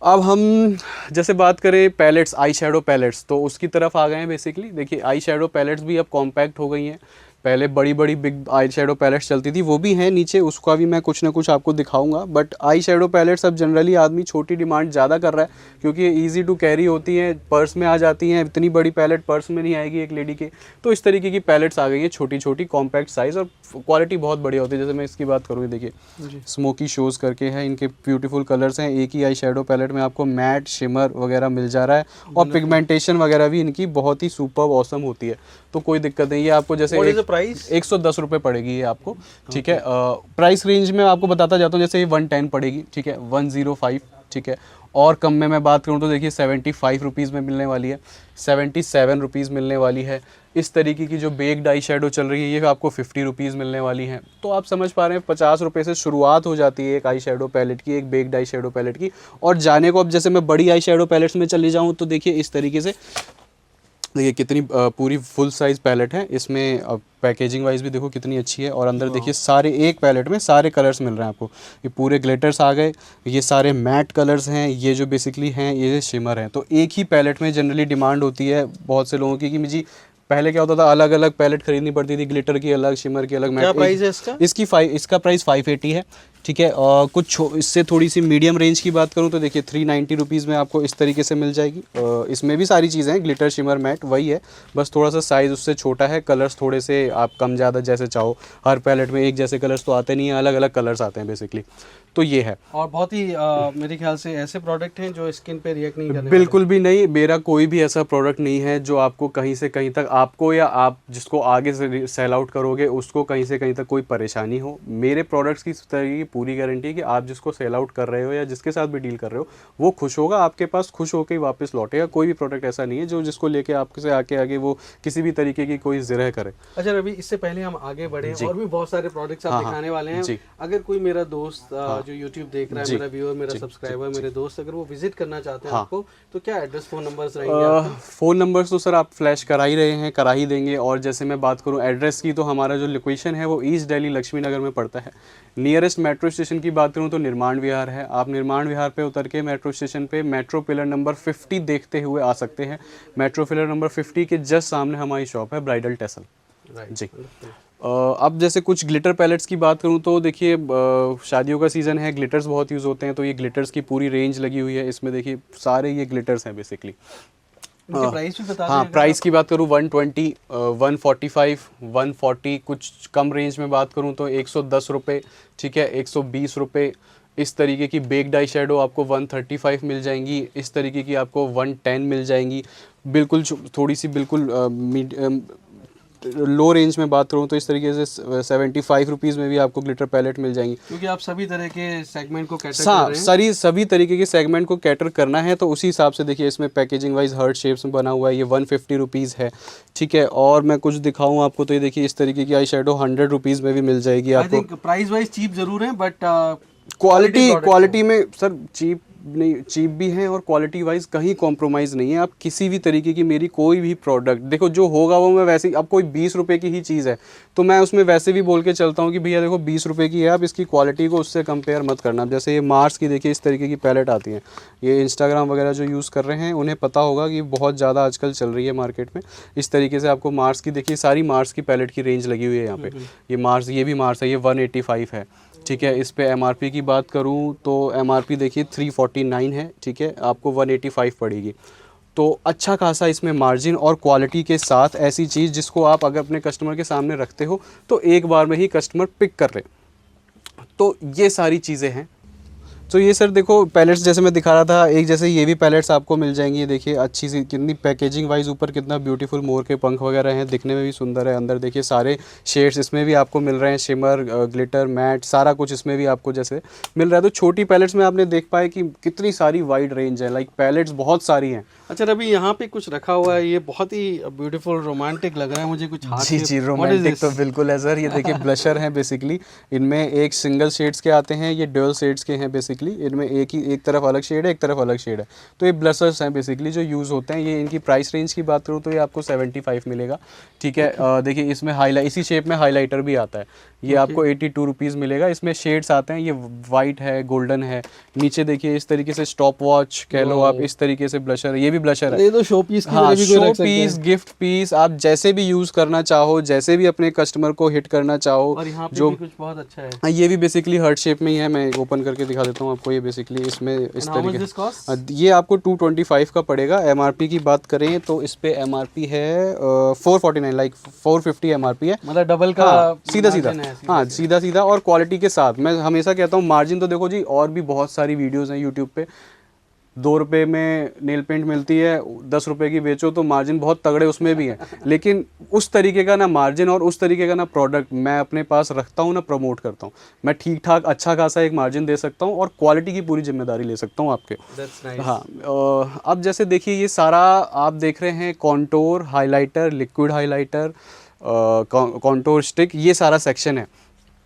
अब हम जैसे बात करें पैलेट्स, आई शेडो पैलेट्स, तो उसकी तरफ आ गए हैं बेसिकली। देखिए आई शेडो पैलेट्स भी अब कॉम्पैक्ट हो गई हैं, पहले बड़ी बड़ी बिग आई शेडो पैलेट्स चलती थी, वो भी हैं नीचे, उसका भी मैं कुछ ना कुछ आपको दिखाऊंगा। बट आई शेडो पैलेट्स अब जनरली आदमी छोटी डिमांड ज़्यादा कर रहा है, क्योंकि ये ईजी टू कैरी होती हैं, पर्स में आ जाती हैं। इतनी बड़ी पैलेट पर्स में नहीं आएगी एक लेडी के, तो इस तरीके की पैलेट्स आ गई हैं, छोटी छोटी कॉम्पैक्ट साइज़, और क्वालिटी बहुत बढ़िया होती है। जैसे मैं इसकी बात करूँ, देखिए स्मोकी शोज़ करके है, इनके ब्यूटीफुल कलर्स हैं। एक ही आई शेडो पैलेट में आपको मैट, शिमर वगैरह मिल जा रहा है, और पिगमेंटेशन वगैरह भी इनकी बहुत ही सुपर्ब ऑसम होती है, तो कोई दिक्कत नहीं है। आपको जैसे प्राइस 110 रुपये पड़ेगी ये आपको, ठीक है। प्राइस रेंज में आपको बताता जाता हूँ, जैसे ये 110 पड़ेगी, ठीक है, 105, ठीक है। और कम में मैं बात करूँ तो देखिए 75 रुपीज़ में मिलने वाली है, 77 रुपीज़ मिलने वाली है। इस तरीके की जो बेक्ड आई शेडो चल रही है, ये आपको 50 रुपीज़ मिलने वाली है। तो आप समझ पा रहे हैं 50 रुपये से शुरुआत हो जाती है एक आई शेडो पैलेट की, एक बेक्ड आई शेडो पैलेट की। और जाने को अब जैसे मैं बड़ी आई शेडो पैलेट्स में चले जाऊँ तो देखिए इस तरीके से, देखिए कितनी पूरी फुल साइज़ पैलेट है। इसमें पैकेजिंग वाइज भी देखो कितनी अच्छी है, और अंदर देखिए सारे एक पैलेट में सारे कलर्स मिल रहे हैं आपको। ये पूरे ग्लिटर्स आ गए, ये सारे मैट कलर्स हैं, ये जो बेसिकली हैं ये शिमर हैं। तो एक ही पैलेट में जनरली डिमांड होती है बहुत से लोगों की, कि मुझे पहले क्या होता था, अलग अलग पैलेट खरीदनी पड़ती थी, ग्लिटर की अलग, शिमर की अलग। क्या प्राइस है इसका? इसका प्राइस 580 है, ठीक है। और कुछ इससे थोड़ी सी मीडियम रेंज की बात करूँ तो देखिए 390 रुपीज़ में आपको इस तरीके से मिल जाएगी। इसमें भी सारी चीज़ें हैं, ग्लिटर, शिमर, मैट वही है, बस थोड़ा सा साइज़ उससे छोटा है। कलर्स थोड़े से आप कम ज़्यादा जैसे चाहो, हर पैलेट में एक जैसे कलर्स तो आते नहीं हैं, अलग अलग कलर्स आते हैं बेसिकली। तो ये है, और बहुत ही मेरे ख्याल से ऐसे प्रोडक्ट हैं जो स्किन पे रिएक्ट नहीं करने बिल्कुल भी नहीं। मेरा कोई भी ऐसा प्रोडक्ट नहीं है जो आपको कहीं से कहीं तक, आपको या आप जिसको आगे से सेल आउट करोगे उसको कहीं से कहीं तक कोई परेशानी हो। मेरे प्रोडक्ट्स की इस तरह की पूरी गारंटी है कि आप जिसको सेल आउट कर रहे हो या जिसके साथ भी डील कर रहे हो, वो खुश होगा, आपके पास खुश होकर ही वापस लौटेगा। कोई भी प्रोडक्ट ऐसा नहीं है जो जिसको लेके आपसे आगे वो किसी भी तरीके की कोई जिरह करे। अच्छा रवि, इससे पहले हम आगे बढ़े, और भी बहुत सारे प्रोडक्ट्स आप दिखाने वाले हैं। अगर कोई मेरा दोस्त जो यूट्यूब देख रहा है, मेरा व्यूअर, मेरा सब्सक्राइबर, मेरे दोस्त, अगर वो विजिट करना चाहते हैं आपको, तो क्या एड्रेस, फोन नंबर्स रहेंगे? फ़ोन नंबर्स तो सर आप फ्लैश करा ही रहे हैं, करा ही देंगे। और जैसे मैं बात करूं एड्रेस की, तो हमारा जो लोकेशन है वो ईस्ट दिल्ली लक्ष्मी नगर में पड़ता है। नियरेस्ट मेट्रो स्टेशन की बात करूं तो निर्माण विहार है। आप निर्माण विहार पे उतर के मेट्रो स्टेशन पे मेट्रो पिलर नंबर 50 देखते हुए आ सकते हैं। मेट्रो पिलर नंबर 50 के जस्ट सामने हमारी शॉप है, ब्राइडल टेसल जी। अब जैसे कुछ ग्लिटर पैलेट्स की बात करूं तो देखिए शादियों का सीज़न है, ग्लिटर्स बहुत यूज़ होते हैं, तो ये ग्लिटर्स की पूरी रेंज लगी हुई है। इसमें देखिए सारे ये ग्लिटर्स हैं बेसिकली। प्राइस भी बता दें। हाँ, प्राइस की बात करूँ 120, 145, 140, कुछ कम रेंज में बात करूँ तो 110 रुपये, ठीक है, 120 रुपये। इस तरीके की बेक्ड आई शेडो आपको 135 मिल जाएंगी। इस तरीके की आपको 110 मिल जाएंगी। बिल्कुल थोड़ी सी बिल्कुल लो रेंज में बात करूँ तो इस तरीके से 75 रुपीज़ में भी आपको ग्लिटर पैलेट मिल जाएंगी, क्योंकि आप सभी तरह के सेगमेंट को कैटर कर रहे हैं। सभी तरीके के सेगमेंट को कैटर करना है, तो उसी हिसाब से देखिए इसमें पैकेजिंग वाइज हार्ट शेप्स में बना हुआ है। ये 150 रुपीज़ है, ठीक है। और मैं कुछ दिखाऊँ आपको तो ये देखिए इस तरीके की आई शेडो 100 रुपीज़ में भी मिल जाएगी आपको। प्राइस वाइज चीप जरूर है, बट क्वालिटी में सर चीप नहीं, चीप भी है और क्वालिटी वाइज कहीं कॉम्प्रोमाइज़ नहीं है। आप किसी भी तरीके की मेरी कोई भी प्रोडक्ट देखो, जो होगा वो मैं वैसे ही, अब कोई 20 रुपये की ही चीज़ है तो मैं उसमें वैसे भी बोल के चलता हूँ कि भैया देखो 20 रुपये की है, आप इसकी क्वालिटी को उससे कंपेयर मत करना। जैसे ये मार्स की देखिए इस तरीके की पैलेट आती हैं, ये इंस्टाग्राम वगैरह जो यूज़ कर रहे हैं उन्हें पता होगा कि बहुत ज़्यादा आजकल चल रही है मार्केट में। इस तरीके से आपको मार्स की देखिए सारी मार्स की पैलेट की रेंज लगी हुई है यहाँ पे। ये मार्स, ये भी मार्स है, ये 185 है, ठीक है। इस पे एमआरपी की बात करूं तो एमआरपी देखिए 349 है, ठीक है, आपको 185 पड़ेगी। तो अच्छा खासा इसमें मार्जिन और क्वालिटी के साथ ऐसी चीज़ जिसको आप अगर अपने कस्टमर के सामने रखते हो तो एक बार में ही कस्टमर पिक कर ले, तो ये सारी चीज़ें हैं। तो ये सर देखो पैलेट्स जैसे मैं दिखा रहा था, एक जैसे ये भी पैलेट्स आपको मिल जाएंगी। ये देखिए अच्छी सी कितनी पैकेजिंग वाइज, ऊपर कितना ब्यूटीफुल मोर के पंख वगैरह हैं, दिखने में भी सुंदर है। अंदर देखिए सारे शेड्स इसमें भी आपको मिल रहे हैं, शिमर, ग्लिटर, मैट, सारा कुछ इसमें भी आपको जैसे मिल रहा है। तो छोटी पैलेट्स में आपने देख पाए कि कितनी सारी वाइड रेंज है, लाइक पैलेट्स बहुत सारी हैं। अच्छा रवि, यहाँ पे कुछ रखा हुआ है, ये बहुत ही ब्यूटीफुल रोमांटिक लग रहा है मुझे। कुछ हाथ जी रोमांटिक तो बिल्कुल है सर। ये देखिए ब्लशर हैं बेसिकली, इनमें एक सिंगल शेड्स के आते हैं, ये ड्यूअल शेड्स के हैं बेसिकली। बेसिकली, इनमें एक तरफ अलग शेड है, एक तरफ अलग शेड है। तो ये ब्लशर्स हैं बेसिकली जो यूज़ होते हैं। ये इनकी प्राइस रेंज की बात करूँ तो ये आपको 75 मिलेगा, ठीक है। देखिए इसमें हाईलाइट, इसी शेप में हाईलाइटर भी आता है, ये आपको 82 रुपीज़ मिलेगा। इसमें शेड्स आते हैं, ये वाइट है, गोल्डन है, नीचे देखिए इस तरीके से स्टॉप वॉच कह लो आप, इस तरीके से ब्लशर है, ये भी ब्लशर है। ये तो शो पीस की हाँ, तरह भी कोई शो रख सकते पीस, हैं। गिफ्ट पीस, आप जैसे भी यूज़ करना चाहो, जैसे भी अपने कस्टमर को हिट करना चाहो। और यहाँ पे जो भी कुछ बहुत अच्छा है। हाँ, ये भी बेसिकली हार्ट शेप में ही है, मैं ओपन करके दिखा देता हूँ आपको। ये बेसिकली इसमें इस And how much तरीके this costs? ये आपको 225 का पड़ेगा। एमआरपी की बात करें तो इस पे एमआरपी है 449, लाइक 450 एमआरपी है, मतलब डबल का सीधा सीधा, margin है, हाँ सीधा सीधा, और क्वालिटी के साथ। मैं हमेशा कहता हूँ मार्जिन तो देखो जी, और भी बहुत सारी वीडियोस हैं यूट्यूब पे, 2 रुपये में नेल पेंट मिलती है, 10 रुपये की बेचो तो मार्जिन बहुत तगड़े उसमें भी है। लेकिन उस तरीके का ना मार्जिन और उस तरीके का ना प्रोडक्ट मैं अपने पास रखता हूँ, ना प्रमोट करता हूँ। मैं ठीक ठाक अच्छा खासा एक मार्जिन दे सकता हूँ और क्वालिटी की पूरी जिम्मेदारी ले सकता हूँ आपके। That's nice. हाँ, अब जैसे देखिए ये सारा आप देख रहे हैं, contour, highlighter, liquid highlighter, contour stick, ये सारा सेक्शन है।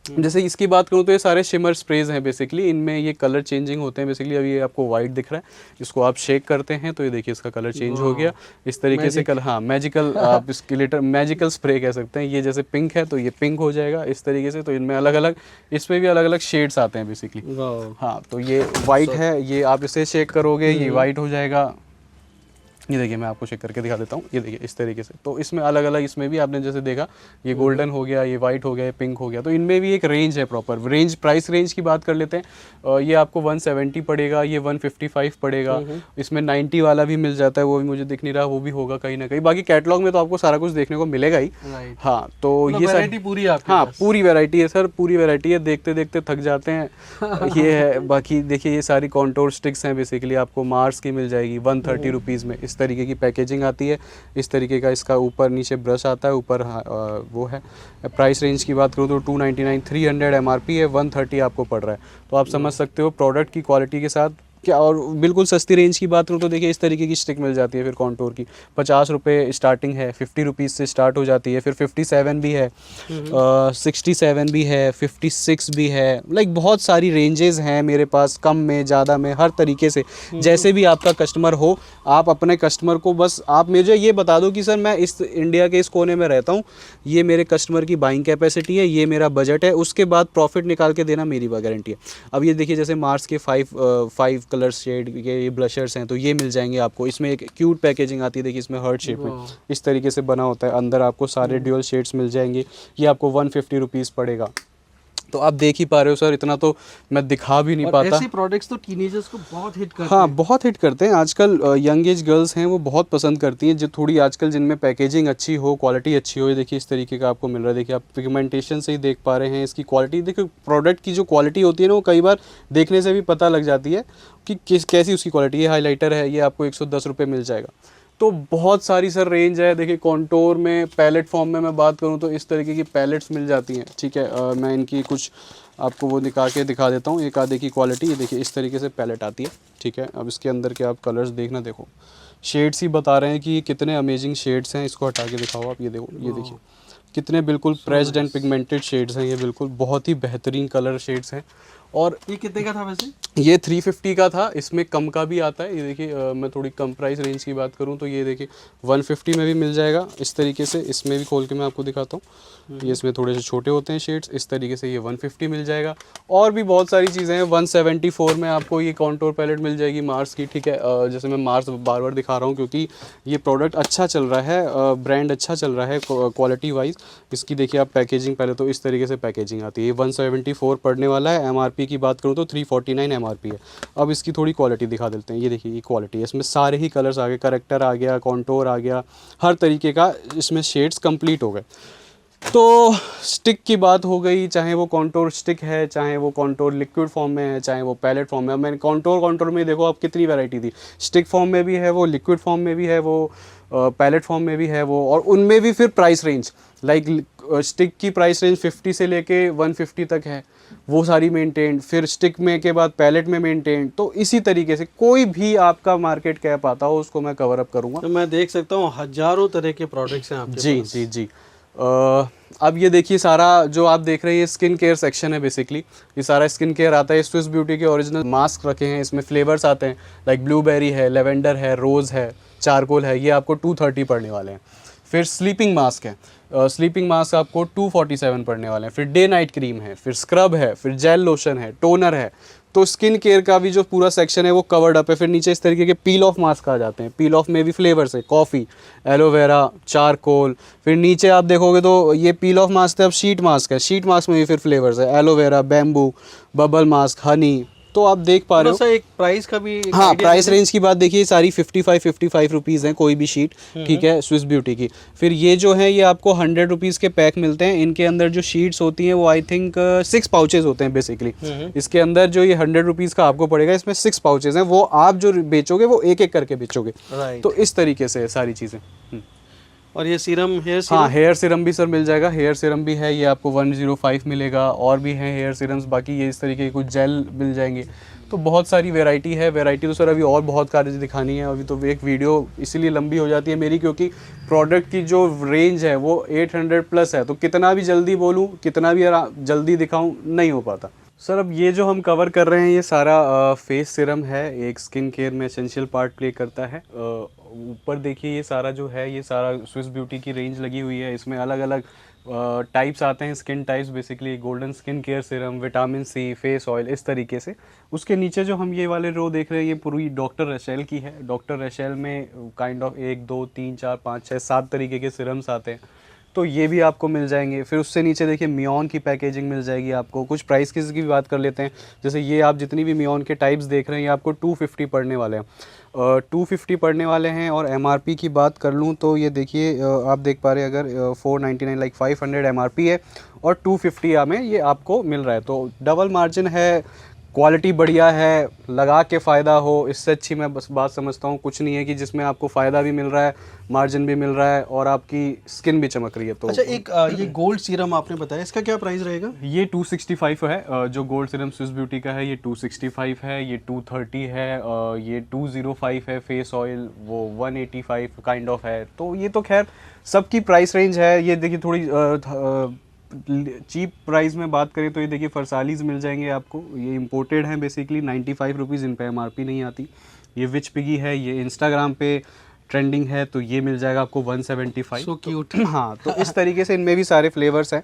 जैसे इसकी बात करूँ तो ये सारे शिमर स्प्रेज हैं बेसिकली, इनमें ये कलर चेंजिंग होते हैं बेसिकली। अभी ये आपको वाइट दिख रहा है, इसको आप शेक करते हैं तो ये देखिए इसका कलर चेंज हो गया इस तरीके से। कलर, हाँ मैजिकल, आप इसके लिटर मैजिकल स्प्रे कह सकते हैं। ये जैसे पिंक है तो ये पिंक हो जाएगा इस तरीके से। तो इनमें अलग अलग, इसमें भी अलग अलग शेड्स आते हैं बेसिकली। हाँ, तो ये वाइट है, ये आप इसे शेक करोगे ये वाइट हो जाएगा। ये देखिए मैं आपको चेक करके दिखा देता हूँ, ये देखिए इस तरीके से। तो इसमें अलग अलग, इसमें भी आपने जैसे देखा ये गोल्डन हो गया, ये वाइट हो गया, ये पिंक हो गया। तो इनमें भी एक रेंज है प्रॉपर रेंज। प्राइस रेंज की बात कर लेते हैं, ये आपको 170 पड़ेगा, ये 155 पड़ेगा। इसमें 90 वाला भी मिल जाता है, वो भी मुझे दिख नहीं रहा, वो भी होगा कहीं ना कहीं। बाकी कैटलॉग में तो आपको सारा कुछ देखने को मिलेगा ही। हाँ, तो ये सारी पूरी आपके हाँ पास। पूरी वैरायटी है सर, पूरी वैरायटी है, देखते देखते थक जाते हैं। ये है। बाकी देखिए ये सारी कॉन्टोर स्टिक्स हैं बेसिकली, आपको मार्स की मिल जाएगी 130 रुपीज़ में। इस तरीके की पैकेजिंग आती है, इस तरीके का इसका ऊपर नीचे ब्रश आता है, ऊपर वो है। प्राइस रेंज की बात करूँ तो 299, 300 एमआरपी है, 130 आपको पड़ रहा है। तो आप समझ सकते हो प्रोडक्ट की क्वालिटी के साथ क्या। और बिल्कुल सस्ती रेंज की बात करूँ तो देखिए इस तरीके की स्टिक मिल जाती है फिर कॉन्टोर की, 50 रुपये स्टार्टिंग है, 50 रुपीज़ से स्टार्ट हो जाती है, फिर 57 भी है, 67 भी है, 56 भी है। लाइक बहुत सारी रेंजेस हैं मेरे पास, कम में, ज़्यादा में, हर तरीके से। जैसे भी आपका कस्टमर हो, आप अपने कस्टमर को बस आप मुझे ये बता दो कि सर मैं इस इंडिया के इस कोने में रहता हूँ, ये मेरे कस्टमर की बाइंग कैपेसिटी है, ये मेरा बजट है, उसके बाद प्रॉफिट निकाल के देना मेरी गारंटी है। अब ये देखिए जैसे मार्स के 5 कलर शेड के ये ब्लशर्स हैं, तो ये मिल जाएंगे आपको। इसमें एक क्यूट पैकेजिंग आती है, देखिए इसमें हार्ट शेप में इस तरीके से बना होता है, अंदर आपको सारे ड्यूअल शेड्स मिल जाएंगे। ये आपको 150 रुपीज़ पड़ेगा। तो आप देख ही पा रहे हो सर, इतना तो मैं दिखा भी नहीं पाता। ऐसे प्रोडक्ट्स तो टीनेजर्स को बहुत हिट करते हाँ हैं। बहुत हिट करते हैं आजकल। यंग एज गर्ल्स हैं वो बहुत पसंद करती हैं, जो थोड़ी आजकल जिनमें पैकेजिंग अच्छी हो, क्वालिटी अच्छी हो। ये देखिए इस तरीके का आपको मिल रहा है, देखिए आप पिगमेंटेशन से ही देख पा रहे हैं इसकी क्वालिटी। देखिए प्रोडक्ट की जो क्वालिटी होती है ना, वो कई बार देखने से भी पता लग जाती है कि कैसी उसकी क्वालिटी। ये हाईलाइटर है, ये आपको 110 रुपये मिल जाएगा। तो बहुत सारी सर रेंज है। देखिए कॉन्टोर में पैलेट फॉर्म में मैं बात करूं तो इस तरीके की पैलेट्स मिल जाती हैं, ठीक है। मैं इनकी कुछ आपको वो दिखा देता हूँ, एक आधे की क्वालिटी। ये देखिए इस तरीके से पैलेट आती है, ठीक है। अब इसके अंदर के आप कलर्स देखना, देखो शेड्स ही बता रहे हैं कि कितने अमेजिंग शेड्स हैं। इसको हटा के दिखाओ आप, ये देखो, ये देखिए कितने बिल्कुल प्रेस्ड एंड पिगमेंटेड शेड्स हैं। ये बिल्कुल बहुत ही बेहतरीन कलर शेड्स हैं। और ये कितने का था वैसे? ये 350 का था, इसमें कम का भी आता है। ये देखिए मैं थोड़ी कम प्राइस रेंज की बात करूं तो ये देखिए 150 में भी मिल जाएगा इस तरीके से। इसमें भी खोल के मैं आपको दिखाता हूँ, ये इसमें थोड़े से छोटे होते हैं शेड्स, इस तरीके से ये 150 मिल जाएगा। और भी बहुत सारी चीज़ें हैं। 174 में आपको ये कॉन्टोर पैलेट मिल जाएगी मार्स की, ठीक है। जैसे मैं मार्स बार बार दिखा रहा हूँ क्योंकि ये प्रोडक्ट अच्छा चल रहा है, ब्रांड अच्छा चल रहा है क्वालिटी वाइज। इसकी देखिए आप पैकेजिंग, पहले तो इस तरीके से पैकेजिंग आती है। ये 174 पड़ने वाला है। एमआरपी की बात करूँ तो 349 एमआरपी है। अब इसकी थोड़ी क्वालिटी दिखा देते हैं। ये देखिए ये क्वालिटी है, इसमें सारे ही कलर्स आ गए, करेक्टर आ गया, कॉन्टोर आ गया, हर तरीके का इसमें शेड्स कंप्लीट हो गए। तो स्टिक की बात हो गई, चाहे वो कॉन्टोर स्टिक है, चाहे वो कॉन्टोर लिक्विड फॉर्म में है, चाहे वो पैलेट फॉर्म में। अब मैंने कॉन्टोर में देखो आप कितनी वैरायटी थी, स्टिक फॉर्म में भी है वो, लिक्विड फॉर्म में भी है वो, पैलेट फॉर्म में भी है वो। और उनमें भी फिर प्राइस रेंज, लाइक स्टिक की प्राइस रेंज 50 से लेके 150 तक है, वो सारी मेंटेन। फिर स्टिक में के बाद पैलेट में मेंटेन। तो इसी तरीके से कोई भी आपका मार्केट कैप आता हो उसको मैं कवर अप करूँगा। तो मैं देख सकता हूँ हजारों तरह के प्रोडक्ट्स हैं आपके जी पास। जी जी। अब ये देखिए सारा जो आप देख रहे हैं ये स्किन केयर सेक्शन है बेसिकली। ये सारा स्किन केयर आता है। स्विस ब्यूटी के ओरिजिनल मास्क रखे हैं, इसमें फ्लेवर्स आते हैं लाइक ब्लूबेरी है, लेवेंडर है, रोज़ है, चारकोल है। ये आपको 230 पड़ने वाले हैं। फिर स्लीपिंग मास्क है, स्लीपिंग मास्क आपको 247 पड़ने वाले हैं। फिर डे नाइट क्रीम है, फिर स्क्रब है, फिर जेल लोशन है, टोनर है। तो स्किन केयर का भी जो पूरा सेक्शन है वो कवर्ड अप है। फिर नीचे इस तरीके के पील ऑफ मास्क आ जाते हैं। पील ऑफ में भी फ्लेवर्स है, कॉफ़ी, एलोवेरा, चारकोल। फिर नीचे आप देखोगे तो ये पील ऑफ मास्क है, अब शीट मास्क है। शीट मास्क में भी फिर फ्लेवर्स है, aloe vera, bamboo, bubble mask, Honey. तो आप देख पा रहे हो। एक प्राइस का भी हाँ, idea प्राइस दे रेंज की बात देखिए, सारी 55 रुपीज़ हैं कोई भी शीट, ठीक है, स्विस ब्यूटी की। फिर ये जो है ये आपको 100 रुपीज़ के पैक मिलते हैं। इनके अंदर जो शीट्स होती हैं वो आई थिंक 6 पाउचेज होते हैं बेसिकली। इसके अंदर जो ये 100 रुपीज़ का आपको पड़ेगा, इसमें 6 पाउचेज हैं। वो आप जो बेचोगे वो एक एक करके बेचोगे। राइट। तो इस तरीके से है सारी चीज़ें। और ये सीरम, हेयर हाँ, सीरम? हेयर सीरम भी सर मिल जाएगा। हेयर सीरम भी है, ये आपको 105 मिलेगा। और भी हैं हेयर सीरम्स, बाकी ये इस तरीके के कुछ जेल मिल जाएंगे। तो बहुत सारी वैरायटी है। वैरायटी तो सर अभी और बहुत सारी दिखानी है, अभी तो एक वीडियो इसीलिए लंबी हो जाती है मेरी, क्योंकि प्रोडक्ट की जो रेंज है वो 800 प्लस है। तो कितना भी जल्दी बोलूँ, कितना भी जल्दी दिखाऊँ, नहीं हो पाता। सर अब ये जो हम कवर कर रहे हैं ये सारा फेस सीरम है, एक स्किन केयर में एसेंशियल पार्ट प्ले करता है। ऊपर देखिए ये सारा जो है ये सारा स्विस ब्यूटी की रेंज लगी हुई है। इसमें अलग अलग टाइप्स आते हैं, skin types basically, golden skin care serum, vitamin C, face oil, इस तरीके से। उसके नीचे जो हम ये वाले रो देख रहे हैं ये पूरी डॉक्टर रशेल की है। डॉक्टर रशेल में काइंड ऑफ 1 2 3 4 5 6 7 तरीके के सीरम्स आते हैं, तो ये भी आपको मिल जाएंगे। फिर उससे नीचे देखिए मियोन की पैकेजिंग मिल जाएगी आपको। कुछ प्राइस की भी बात कर लेते हैं, जैसे ये आप जितनी भी मियोन के टाइप्स देख रहे हैं ये आपको 250 पड़ने वाले हैं। 250 पड़ने वाले हैं। और एमआरपी की बात कर लूँ तो ये देखिए आप देख पा रहे हैं, अगर 499 लाइक 500 एमआरपी है और 250 में ये आपको मिल रहा है, तो डबल मार्जिन है, क्वालिटी बढ़िया है, लगा के फ़ायदा हो, इससे अच्छी मैं बस बात समझता हूँ कुछ नहीं है कि जिसमें आपको फ़ायदा भी मिल रहा है, मार्जिन भी मिल रहा है और आपकी स्किन भी चमक रही है। तो अच्छा, एक ये गोल्ड सीरम आपने बताया, इसका क्या प्राइस रहेगा? ये 265 है। जो गोल्ड सीरम स्विस ब्यूटी का है ये 265 है, ये 230 है, ये 205 है। फेस ऑयल वो 185 काइंड ऑफ है। तो ये तो खैर सबकी प्राइस रेंज है। ये देखिए थोड़ी चीप प्राइस में बात करें तो ये देखिए फरसालीज मिल जाएंगे आपको। ये इंपोर्टेड हैं बेसिकली, 95 रुपीज़, इन पे एमआरपी नहीं आती। ये विच पिगी है, ये इंस्टाग्राम पे ट्रेंडिंग है, तो ये मिल जाएगा आपको 175। So cute. हाँ, तो इस तरीके से इनमें भी सारे फ्लेवर्स हैं।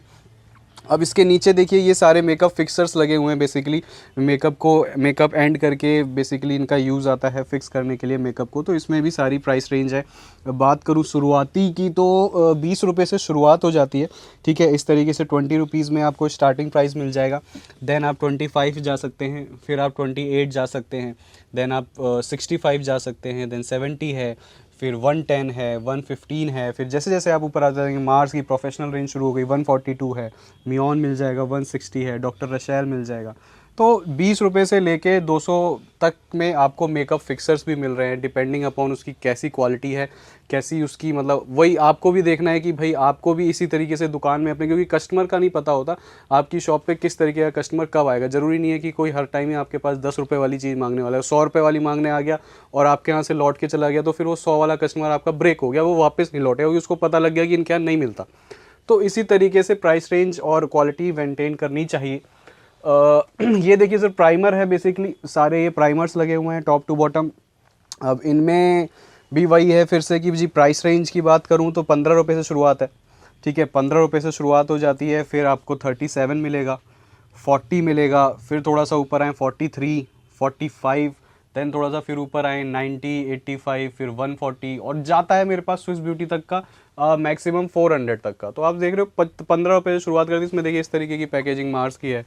अब इसके नीचे देखिए ये सारे मेकअप फिक्सर्स लगे हुए हैं बेसिकली। मेकअप एंड करके बेसिकली इनका यूज़ आता है फिक्स करने के लिए मेकअप को। तो इसमें भी सारी प्राइस रेंज है। बात करूँ शुरुआती की तो 20 रुपये से शुरुआत हो जाती है, ठीक है। इस तरीके से 20 रुपीज़ में आपको स्टार्टिंग प्राइस मिल जाएगा। देन आप 25 जा सकते हैं, फिर आप 28 जा सकते हैं, देन आप 65 जा सकते हैं, देन 70 है, फिर 110 है, 115 है। फिर जैसे जैसे आप ऊपर आ जाएंगे, मार्स की प्रोफेशनल रेंज शुरू हो गई, 142 है, मियोन मिल जाएगा, 160 है, डॉक्टर रशेल मिल जाएगा। तो 20 रुपये से लेके 200 तक में आपको मेकअप फिक्सर्स भी मिल रहे हैं, डिपेंडिंग अपॉन उसकी कैसी क्वालिटी है, कैसी उसकी, मतलब वही आपको भी देखना है कि भाई आपको भी इसी तरीके से दुकान में अपने, क्योंकि कस्टमर का नहीं पता होता आपकी शॉप पे किस तरीके का कस्टमर कब आएगा। ज़रूरी नहीं है कि कोई हर टाइम ही आपके पास 10 रुपये वाली चीज़ मांगने वाला है। 100 रुपये वाली मांगने आ गया और आपके यहाँ से लौट के चला गया, तो फिर वो 100 वाला कस्टमर आपका ब्रेक हो गया, वो वापस नहीं लौटेगा क्योंकि उसको पता लग गया कि इनके यहाँ नहीं मिलता। तो इसी तरीके से प्राइस रेंज और क्वालिटी मेंटेन करनी चाहिए। ये देखिए सर प्राइमर है बेसिकली, सारे ये प्राइमर्स लगे हुए हैं टॉप टू बॉटम। अब इनमें भी वही है फिर से कि जी प्राइस रेंज की बात करूं तो 15 रुपये से शुरुआत है, ठीक है। 15 रुपये से शुरुआत हो जाती है, फिर आपको 37 मिलेगा, 40 मिलेगा, फिर थोड़ा सा ऊपर आए 43, 45, देन थोड़ा सा फिर ऊपर आए 90, 85, फिर 140 और जाता है मेरे पास स्विस ब्यूटी तक का मैक्सिमम 400 तक का। तो आप देख रहे हो 15 रुपये से शुरुआत करती है। इसमें देखिए इस तरीके की पैकेजिंग मार्स की है,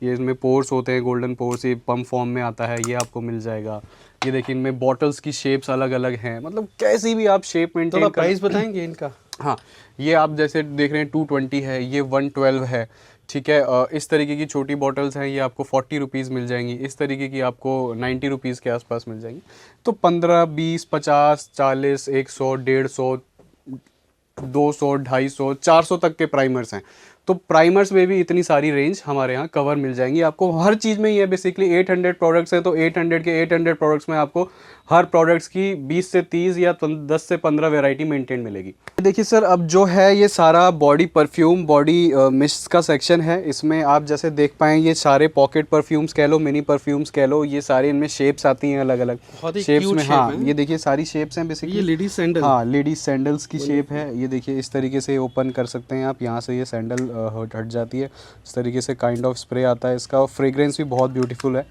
ये इसमें पोर्स होते हैं, गोल्डन पोर्स, ये पम्प फॉर्म में आता है, ये आपको मिल जाएगा। ये देखिए इनमें बॉटल्स की शेप्स अलग अलग हैं, मतलब कैसी भी आप शेप मेंटेन थोड़ा प्राइस बताएंगे इनका? हाँ, ये आप जैसे देख रहे हैं 220 है, ये 112 है, ठीक है। इस तरीके की छोटी बॉटल्स हैं, ये आपको 40 रुपीज़ मिल जाएंगी। इस तरीके की आपको 90 रुपीज़ के आसपास मिल जाएंगी। तो 15, 20, 50, 40, 100, 150, 200, 250, 400 तक के प्राइमर्स हैं। तो प्राइमर्स में भी इतनी सारी रेंज हमारे यहाँ कवर मिल जाएंगी आपको। हर चीज़ में ही है, बेसिकली 800 प्रोडक्ट्स हैं तो 800 के 800 प्रोडक्ट्स में आपको हर प्रोडक्ट्स की 20 से 30 या 10 से 15 वैरायटी मेंटेन मिलेगी। देखिए सर, अब जो है ये सारा बॉडी परफ्यूम, बॉडी मिस्ट का सेक्शन है। इसमें आप जैसे देख पाएँ ये सारे पॉकेट परफ्यूम्स कह लो, मिनी परफ्यूम्स कह लो, ये सारे इनमें शेप्स आती हैं अलग अलग शेप्स में। हाँ, ये देखिए सारी शेप्स हैं बेसिकली। ये लेडीज सैंडल, हाँ लेडीज सैंडल्स की शेप है। ये देखिए इस तरीके से ओपन कर सकते हैं आप, यहाँ से ये सैंडल हट जाती है। इस तरीके से काइंड ऑफ स्प्रे आता है इसका, और फ्रेग्रेंस भी बहुत ब्यूटीफुल है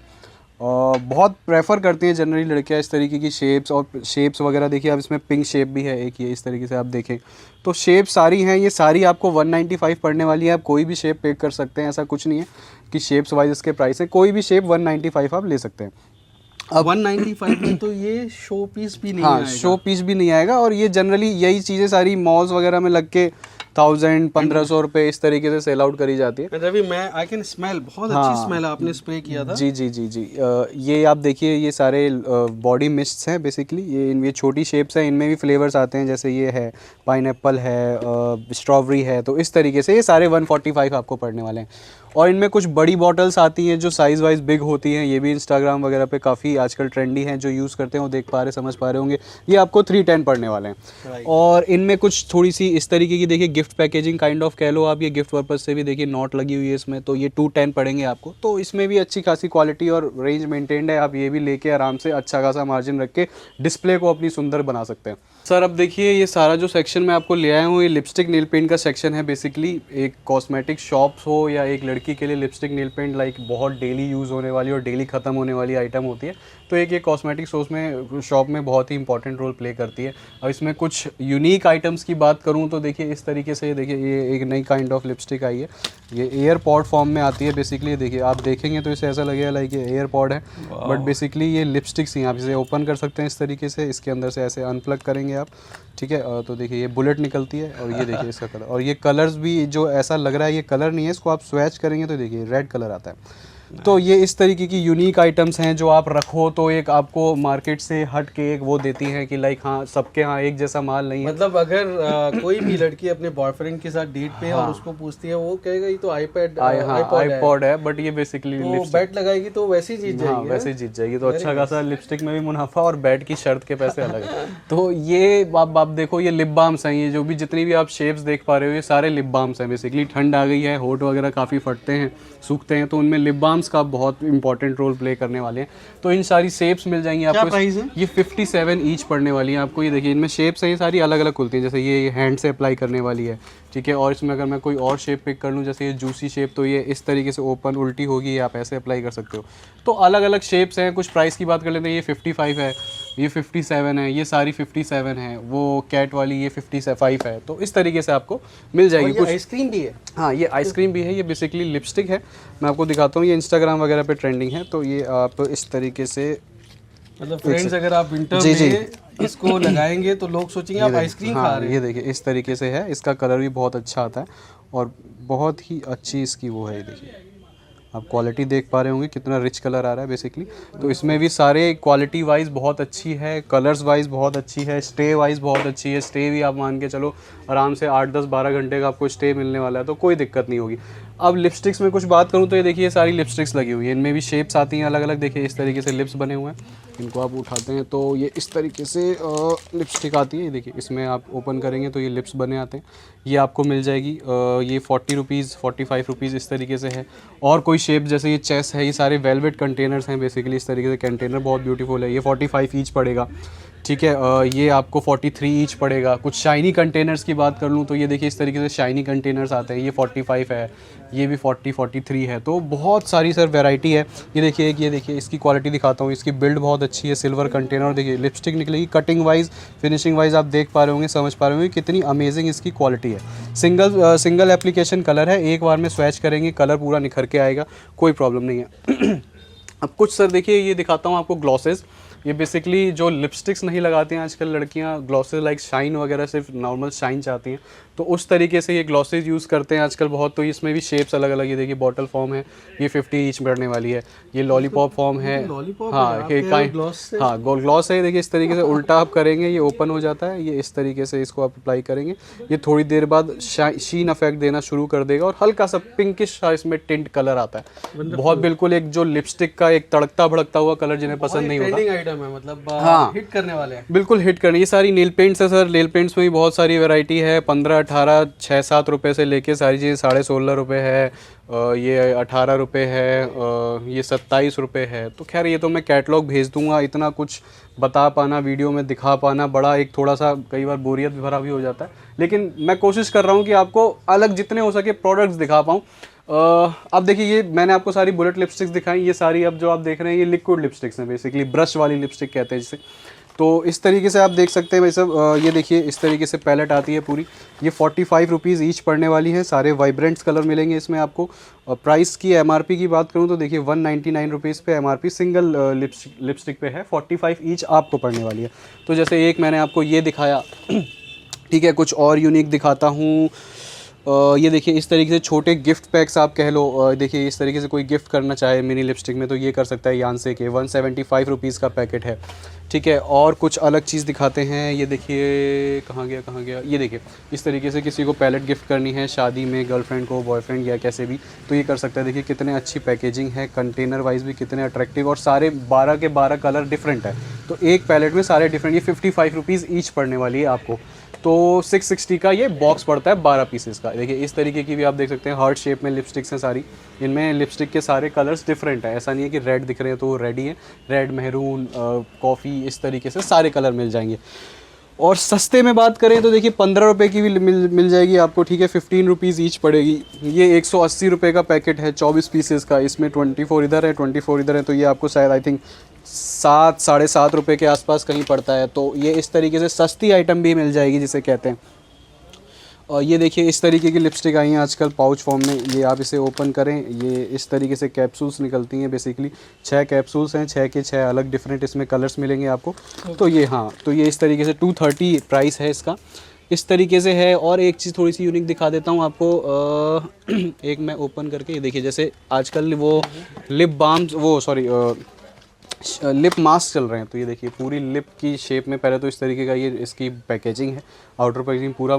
और बहुत प्रेफर करती हैं जनरली लड़कियां इस तरीके की शेप्स। और शेप्स वगैरह देखिए आप, इसमें पिंक शेप भी है एक, ये इस तरीके से आप देखें तो शेप सारी हैं। ये सारी आपको 195 पड़ने वाली है। आप कोई भी शेप पिक कर सकते हैं, ऐसा कुछ नहीं है कि शेप्स वाइज इसके प्राइस है। कोई भी शेप 195 आप ले सकते हैं। अब 195 में तो ये शो पीस भी नहीं हाँ, आएगा। शो पीस भी नहीं आएगा। और ये जनरली यही चीज़ें सारी मॉल्स वगैरह में लग के 1000-1500 रुपये इस तरीके से सेल आउट करी जाती है। रवि, मैं आई कैन स्मेल, बहुत अच्छी स्मेल आपने स्प्रे किया था। जी जी जी जी। ये आप देखिए ये सारे बॉडी मिस्ट्स हैं बेसिकली। ये छोटी शेप्स हैं, इनमें भी फ्लेवर्स आते हैं, जैसे ये है पाइनएप्पल है, स्ट्रॉबेरी है। तो इस तरीके से ये सारे 145 आपको पड़ने वाले हैं। और इनमें कुछ बड़ी बॉटल्स आती हैं जो साइज़ वाइज बिग होती हैं। ये भी इंस्टाग्राम वगैरह पे काफ़ी आजकल ट्रेंडी हैं, जो यूज़ करते हैं वो देख पा रहे, समझ पा रहे होंगे। ये आपको 310 पड़ने वाले हैं। और इनमें कुछ थोड़ी सी इस तरीके की देखिए गिफ्ट पैकेजिंग काइंड ऑफ कह लो आप, ये गिफ्ट पर्पज़ से भी देखिए नॉट लगी हुई है इसमें, तो ये 210 पड़ेंगे आपको। तो इसमें भी अच्छी खासी क्वालिटी और रेंज मेंटेन्ड है। आप ये भी लेके आराम से अच्छा खासा मार्जिन रख के डिस्प्ले को अपनी सुंदर बना सकते हैं। सर अब देखिए ये सारा जो सेक्शन मैं आपको ले आया हूँ, ये लिपस्टिक नेल पेंट का सेक्शन है बेसिकली। एक कॉस्मेटिक शॉप्स हो या एक लड़की के लिए लिपस्टिक नेल पेंट लाइक बहुत डेली यूज़ होने वाली और डेली ख़त्म होने वाली आइटम होती है, तो एक ये कॉस्मेटिक शॉप में बहुत ही इंपॉर्टेंट रोल प्ले करती है। और इसमें कुछ यूनिक आइटम्स की बात करूँ तो देखिए इस तरीके से, देखिए ये एक नई काइंड ऑफ लिपस्टिक आई है। ये एयर पॉड फॉर्म में आती है बेसिकली। देखिए आप देखेंगे तो इसे ऐसा लगेगा लाइक ये एयर पॉड है, बट बेसिकली ये लिपस्टिक्स ही। आप इसे ओपन कर सकते हैं इस तरीके से, इसके अंदर से ऐसे अनप्लग करेंगे आप, ठीक है। तो देखिए ये बुलेट निकलती है और ये देखिए इसका कलर, और ये कलर्स भी जो ऐसा लग रहा है ये कलर नहीं है, इसको आप स्वैच करेंगे तो देखिए रेड कलर आता है। तो ये इस तरीके की यूनिक आइटम्स हैं जो आप रखो तो एक आपको मार्केट से हट के एक वो देती हैं कि लाइक हाँ सबके यहाँ एक जैसा माल नहीं है। मतलब अगर कोई भी लड़की अपने बॉयफ्रेंड के साथ डेट पे है और उसको पूछती है, वो कहेगा ये तो आईपॉड है, बट ये बेसिकली तो बैट लगाएगी तो वैसे ही जीत जाएगी। हाँ, वैसे ही जीत जाएगी। तो अच्छा खासा लिपस्टिक में भी मुनाफा और बैट की शर्त के पैसे अलग है। तो ये आप देखो ये लिप बाम्स हैं, ये जो भी जितनी भी आप शेप्स देख पा रहे हो ये सारे लिप बाम्स हैं बेसिकली। ठंड आ गई है, होठ वगैरह काफ़ी फटते हैं, सूखते हैं, तो उनमें लिप बाम्स का बहुत इंपॉर्टेंट रोल प्ले करने वाले हैं। तो इन सारी शेप्स मिल जाएंगी आपको। क्या प्राइस है? ये 57 ईच पड़ने वाली है आपको। ये देखिए इनमें शेप्स हैं, ये सारी अलग अलग खुलती हैं। जैसे ये हैंड से अप्लाई करने वाली है, ठीक है। और इसमें अगर मैं कोई और शेप पिक कर लूँ, जैसे ये जूसी शेप, तो ये इस तरीके से ओपन उल्टी होगी, ये आप ऐसे अप्लाई कर सकते हो। तो अलग अलग शेप्स हैं। कुछ प्राइस की बात कर लेते हैं, ये 55 है, ये 57 है, ये सारी 57 है, वो कैट वाली ये 55 है। तो इस तरीके से आपको मिल जाएगी। कुछ आइसक्रीम भी है। हाँ, ये आइसक्रीम भी है। ये बेसिकली लिपस्टिक है, मैं आपको दिखाता हूँ। ये इंस्टाग्राम वगैरह पे ट्रेंडिंग है। तो ये आप इस तरीके से, मतलब फ्रेंड्स अगर आप विंटर में इसको लगाएंगे तो लोग सोचेंगे आप आइसक्रीम खा रहे हैं। ये देखिए इस तरीके से है। इसका कलर भी बहुत अच्छा आता है और बहुत ही अच्छी इसकी वो है। ये देखिए आप क्वालिटी देख पा रहे होंगे कितना रिच कलर आ रहा है बेसिकली। तो इसमें भी सारे क्वालिटी वाइज बहुत अच्छी है, कलर्स वाइज बहुत अच्छी है, स्टे वाइज बहुत अच्छी है। स्टे भी आप मान के चलो आराम से 8-10-12 घंटे का आपको स्टे मिलने वाला है, तो कोई दिक्कत नहीं होगी। अब लिपस्टिक्स में कुछ बात करूँ तो ये देखिए सारी लिपस्टिक्स लगी हुई है। इनमें भी शेप्स आती हैं अलग अलग। देखिए इस तरीके से लिप्स बने हुए हैं, इनको आप उठाते हैं तो ये इस तरीके से लिपस्टिक आती है। देखिए इसमें आप ओपन करेंगे तो ये लिप्स बने आते हैं। ये आपको मिल जाएगी ये 40 रुपीज़ 45 रुपीज़ इस तरीके से है। और कोई शेप जैसे ये चेस है, ये सारे वेलवेट कंटेनर्स हैं बेसिकली। इस तरीके से कंटेनर बहुत ब्यूटीफुल है। ये 45 ईच पड़ेगा, ठीक है। ये आपको 43 ईच पड़ेगा। कुछ शाइनी कंटेनर्स की बात कर लूँ तो ये देखिए इस तरीके से शाइनी कंटेनर्स आते हैं। ये 45 है, ये भी 43 है। तो बहुत सारी सर वैरायटी है। ये देखिए इसकी क्वालिटी दिखाता हूँ। इसकी बिल्ड बहुत अच्छी है, सिल्वर कंटेनर। देखिए लिपस्टिक निकलेगी, कटिंग वाइज फिनिशिंग वाइज आप देख पा रहे होंगे, समझ पा रहे होंगे कितनी अमेजिंग इसकी क्वालिटी है। सिंगल एप्लीकेशन कलर है, एक बार में स्वैच करेंगे कलर पूरा निखर के आएगा, कोई प्रॉब्लम नहीं है। अब कुछ सर देखिए ये दिखाता हूँ आपको ग्लॉसेस। ये बेसिकली जो लिपस्टिक्स नहीं लगाती हैं आजकल लड़कियां, ग्लॉसेस लाइक शाइन वगैरह सिर्फ नॉर्मल शाइन चाहती हैं, तो उस तरीके से ये ग्लॉसेज यूज़ करते हैं आजकल बहुत। तो इसमें भी शेप्स अलग अलग, ये देखिए बॉटल फॉर्म है, ये 50 ईच पड़ने वाली है। ये लॉलीपॉप फॉर्म है, हाँ ये हाँ गोल ग्लॉस है। देखिए इस तरीके से उल्टा आप करेंगे ये ओपन हो जाता है, ये इस तरीके से इसको आप अप्लाई करेंगे, ये थोड़ी देर बाद शीन इफेक्ट देना शुरू कर देगा और हल्का सा पिंकिश सा इसमें टिंट कलर आता है। बहुत बिल्कुल एक जो लिपस्टिक का एक तड़कता भड़कता हुआ कलर जिन्हें पसंद नहीं होता, आइटम है, मतलब हाँ हिट करने वाले हैं, बिल्कुल हिट करनी। ये सारी नेल पेंट्स है सर, नेल पेंट्स में भी बहुत सारी वैरायटी है, 15, 18, 6-7 रुपये से लेके सारी चीज़ें 16.5 रुपये है, ये 18 रुपये है, ये 27 रुपये है। तो खैर ये तो मैं कैटलॉग भेज दूंगा, इतना कुछ बता पाना वीडियो में दिखा पाना बड़ा एक थोड़ा सा कई बार बोरियत भरा भी हो जाता है, लेकिन मैं कोशिश कर रहा हूँ कि आपको अलग जितने हो सके प्रोडक्ट्स दिखा पाऊँ। अब देखिए ये मैंने आपको सारी बुलेट लिपस्टिक्स दिखाई, ये सारी अब जो आप देख रहे हैं ये लिक्विड लिपस्टिक्स हैं, बेसिकली ब्रश वाली लिपस्टिक कहते हैं जिसे। तो इस तरीके से आप देख सकते हैं भाई साहब, ये देखिए इस तरीके से पैलेट आती है पूरी, ये 45 रुपीज़ ईच पड़ने वाली है। सारे वाइब्रेंट्स कलर मिलेंगे इसमें आपको। प्राइस की एमआरपी की बात करूँ तो देखिए 199 रुपीज़ पे एमआरपी सिंगल लिपस्टिक पे है, 45 ईच आपको पड़ने वाली है। तो जैसे एक मैंने आपको ये दिखाया, ठीक है, कुछ और यूनिक दिखाता हूँ। ये देखिए इस तरीके से छोटे गिफ्ट पैक्स आप कह लो, देखिए इस तरीके से कोई गिफ्ट करना चाहे मिनी लिपस्टिक में तो ये कर सकता है यानसे के, 175 रुपीज़ का पैकेट है, ठीक है। और कुछ अलग चीज़ दिखाते हैं, ये देखिए कहाँ गया, ये देखिए इस तरीके से किसी को पैलेट गिफ्ट करनी है शादी में, गर्लफ्रेंड को, बॉयफ्रेंड या कैसे भी, तो ये कर सकता है। देखिए कितने अच्छी पैकेजिंग है, कंटेनर वाइज भी कितने अट्रैक्टिव, और सारे 12 के 12 कलर डिफरेंट है, तो एक पैलेट में सारे डिफरेंट। ये 55 रुपीज़ ईच पड़ने वाली है आपको, तो 660 का ये बॉक्स पड़ता है 12 पीसेस का। देखिए इस तरीके की भी आप देख सकते हैं, हार्ट शेप में लिपस्टिक्स हैं सारी, इनमें लिपस्टिक के सारे कलर्स डिफरेंट है, ऐसा नहीं है कि रेड दिख रहे हैं तो वो रेड ही है, रेड, मेहरून, कॉफ़ी, इस तरीके से सारे कलर मिल जाएंगे। और सस्ते में बात करें तो देखिए 15 रुपये की भी मिल जाएगी आपको, ठीक है, 15 रुपीज़ ईच पड़ेगी। ये 180 रुपये का पैकेट है 24 पीसेस का, इसमें 24 इधर है, 24 इधर है, तो ये आपको शायद आई थिंक 7, 7.5 रुपये के आसपास कहीं पड़ता है। तो ये इस तरीके से सस्ती आइटम भी मिल जाएगी जिसे कहते हैं। और ये देखिए इस तरीके की लिपस्टिक आई हैं आजकल पाउच फॉर्म में, ये आप इसे ओपन करें, ये इस तरीके से कैप्सूल्स निकलती हैं, बेसिकली 6 कैप्सूल्स हैं, 6 के 6 अलग डिफरेंट इसमें कलर्स मिलेंगे आपको। तो ये हाँ, तो ये इस तरीके से 230 प्राइस है इसका, इस तरीके से है। और एक चीज़ थोड़ी सी यूनिक दिखा देता हूँ आपको, एक मैं ओपन करके, ये देखिए जैसे आजकल वो लिप बाम्स, वो सॉरी लिप मास्क चल रहे हैं, तो ये देखिए पूरी लिप की शेप में, पहले तो इस तरीके का ये इसकी पैकेजिंग है, आउटर पैकेजिंग पूरा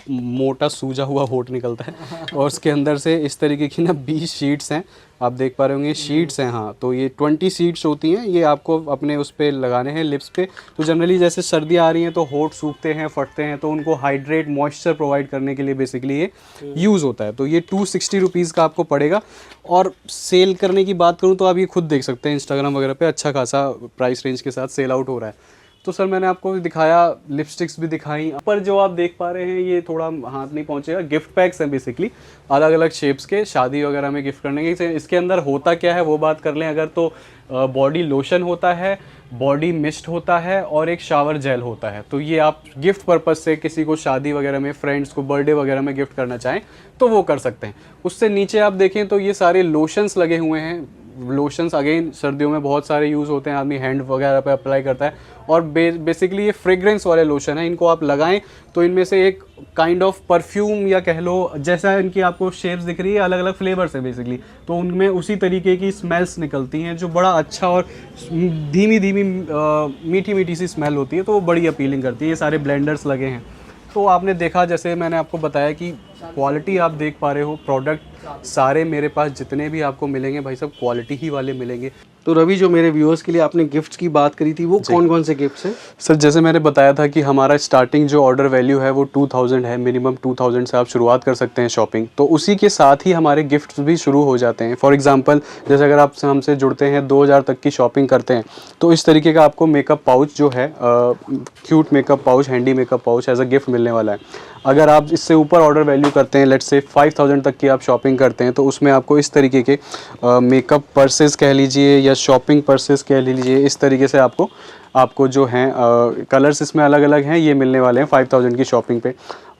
मोटा सूजा हुआ होठ निकलता है और उसके अंदर से इस तरीके की ना 20 शीट्स हैं, आप देख पा रहे होंगे शीट्स हैं, हाँ, तो ये 20 शीट्स होती हैं, ये आपको अपने उस पर लगाने हैं लिप्स पे। तो जनरली जैसे सर्दियाँ आ रही हैं तो होठ सूखते हैं, फटते हैं, तो उनको हाइड्रेट मॉइस्चर प्रोवाइड करने के लिए बेसिकली ये यूज़ होता है। तो ये 260 रुपीज़ का आपको पड़ेगा। और सेल करने की बात करूँ तो आप ये खुद देख सकते हैं इंस्टाग्राम वगैरह पे अच्छा खासा प्राइस रेंज के साथ सेल आउट हो रहा है। तो सर मैंने आपको दिखाया, लिपस्टिक्स भी दिखाई, पर जो आप देख पा रहे हैं ये थोड़ा हाथ नहीं पहुंचेगा, गिफ्ट पैक्स हैं बेसिकली अलग अलग शेप्स के, शादी वगैरह में गिफ्ट करने के। इसके अंदर होता क्या है वो बात कर लें अगर, तो बॉडी लोशन होता है, बॉडी मिस्ट होता है और एक शावर जेल होता है। तो ये आप गिफ्ट पर्पज़ से किसी को शादी वगैरह में, फ्रेंड्स को बर्थडे वगैरह में गिफ्ट करना चाहें तो वो कर सकते हैं। उससे नीचे आप देखें तो ये सारे लोशंस लगे हुए हैं। लोशंस अगेन सर्दियों में बहुत सारे यूज़ होते हैं, आदमी हैंड वगैरह पे अप्लाई करता है, और बेसिकली ये फ्रेग्रेंस वाले लोशन है। इनको आप लगाएं तो इनमें से एक काइंड ऑफ परफ्यूम या कह लो, जैसा इनकी आपको शेप्स दिख रही है, अलग अलग फ्लेवर्स है बेसिकली, तो उनमें उसी तरीके की स्मेल्स निकलती हैं जो बड़ा अच्छा और धीमी धीमी मीठी मीठी सी स्मेल होती है, तो वो बड़ी अपीलिंग करती है। ये सारे ब्लेंडर्स लगे हैं। तो आपने देखा, जैसे मैंने आपको बताया कि क्वालिटी आप देख पा रहे हो, प्रोडक्ट सारे मेरे पास जितने भी आपको मिलेंगे भाई साहब क्वालिटी ही वाले मिलेंगे। तो रवि, जो मेरे व्यूअर्स के लिए आपने गिफ्ट्स की बात करी थी, वो कौन कौन से गिफ्ट्स हैं? सर जैसे मैंने बताया था कि हमारा स्टार्टिंग जो ऑर्डर वैल्यू है वो 2000 है, मिनिमम 2000 से आप शुरुआत कर सकते हैं शॉपिंग। तो उसी के साथ ही हमारे गिफ्ट्स भी शुरू हो जाते हैं। फॉर एग्जांपल जैसे अगर आप हमसे जुड़ते हैं, 2000 तक की शॉपिंग करते हैं, तो इस तरीके का आपको मेकअप पाउच जो है, cute makeup pouch, handy makeup pouch as a gift मिलने वाला है। अगर आप इससे ऊपर ऑर्डर वैल्यू करते हैं, लेट्स से 5000 तक की आप शॉपिंग करते हैं, तो उसमें आपको इस तरीके के मेकअप पर्सेस कह लीजिए या शॉपिंग पर्सेस कह लीजिए, इस तरीके से आपको जो हैं कलर्स इसमें अलग अलग हैं, ये मिलने वाले हैं 5000 की शॉपिंग पे।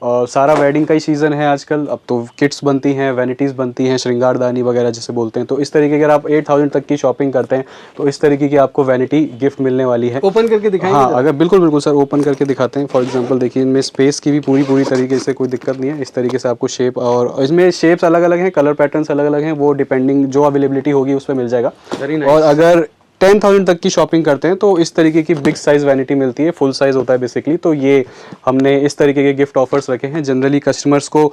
सारा वेडिंग का ही सीज़न है आजकल, अब तो किट्स बनती हैं, वैनिटीज़ बनती हैं, श्रृंगारदानी वगैरह जिसे बोलते हैं। तो इस तरीके की अगर आप 8000 तक की शॉपिंग करते हैं तो इस तरीके की आपको वैनिटी गिफ्ट मिलने वाली है। ओपन करके दिखाएंगे हाँ, जरा? अगर बिल्कुल बिल्कुल सर, ओपन करके दिखाते हैं। फॉर एग्जांपल देखिए, इनमें स्पेस की भी पूरी तरीके से कोई दिक्कत नहीं है। इस तरीके से आपको शेप, और इसमें शेप्स अलग अलग हैं, कलर पैटर्न्स अलग अलग हैं, वो डिपेंडिंग जो अवेलेबिलिटी होगी उस पर मिल जाएगा। Very nice. और अगर 10,000 तक की शॉपिंग करते हैं तो इस तरीके की बिग साइज़ वैनिटी मिलती है, फुल साइज़ होता है बेसिकली। तो ये हमने इस तरीके के गिफ्ट ऑफर्स रखे हैं। जनरली कस्टमर्स को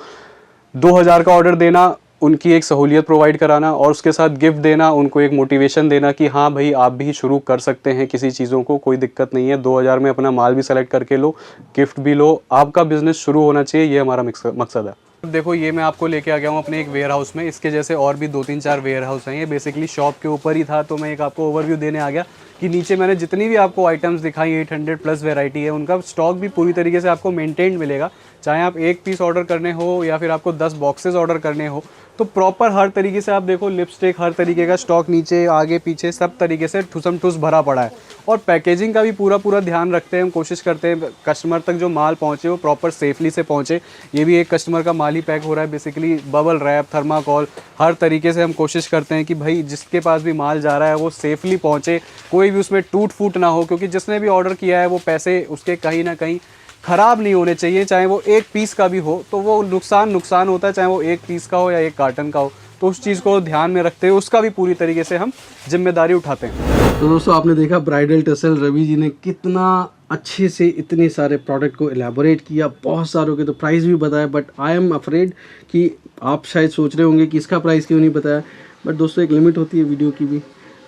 2000 का ऑर्डर देना, उनकी एक सहूलियत प्रोवाइड कराना, और उसके साथ गिफ्ट देना, उनको एक मोटिवेशन देना कि हाँ भाई आप भी शुरू कर सकते हैं किसी चीज़ों को, कोई दिक्कत नहीं है। 2000 में अपना माल भी सेलेक्ट करके लो, गिफ्ट भी लो, आपका बिजनेस शुरू होना चाहिए, ये हमारा मकसद है। देखो, ये मैं आपको लेके आ गया हूँ अपने एक वेयर हाउस में। इसके जैसे और भी 2-3-4 वेयर हाउस हैं। ये बेसिकली शॉप के ऊपर ही था, तो मैं एक आपको ओवरव्यू देने आ गया कि नीचे मैंने जितनी भी आपको आइटम्स दिखाई, 800 प्लस वेराइटी है, उनका स्टॉक भी पूरी तरीके से आपको मेंटेन मिलेगा। चाहे आप एक पीस ऑर्डर करने हो या फिर आपको 10 बॉक्सेस ऑर्डर करने हो, तो प्रॉपर हर तरीके से आप देखो, लिपस्टिक हर तरीके का स्टॉक नीचे आगे पीछे सब तरीके से ठुसम ठुस भरा पड़ा है। और पैकेजिंग का भी पूरा ध्यान रखते हैं हम, कोशिश करते हैं कस्टमर तक जो माल पहुंचे वो प्रॉपर सेफली से पहुंचे। ये भी एक कस्टमर का माल ही पैक हो रहा है बेसिकली, बबल रैप, थर्माकोल, हर तरीके से हम कोशिश करते हैं कि भाई जिसके पास भी माल जा रहा है वो सेफली पहुंचे, कोई भी उसमें टूट फूट ना हो, क्योंकि जिसने भी ऑर्डर किया है वो पैसे उसके कहीं ना कहीं ख़राब नहीं होने चाहिए। चाहे वो एक पीस का भी हो तो वो नुकसान होता है, चाहे वो एक पीस का हो या एक कार्टन का हो। तो उस चीज़ को ध्यान में रखते हुए उसका भी पूरी तरीके से हम जिम्मेदारी उठाते हैं। तो दोस्तों आपने देखा ब्राइडल टसल रवि जी ने कितना अच्छे से इतने सारे प्रोडक्ट को एलैबोरेट किया, बहुत सारों के तो प्राइस भी बताया। बट आई एम अफ्रेड कि आप शायद सोच रहे होंगे कि इसका प्राइस क्यों नहीं बताया। बट दोस्तों एक लिमिट होती है वीडियो की भी।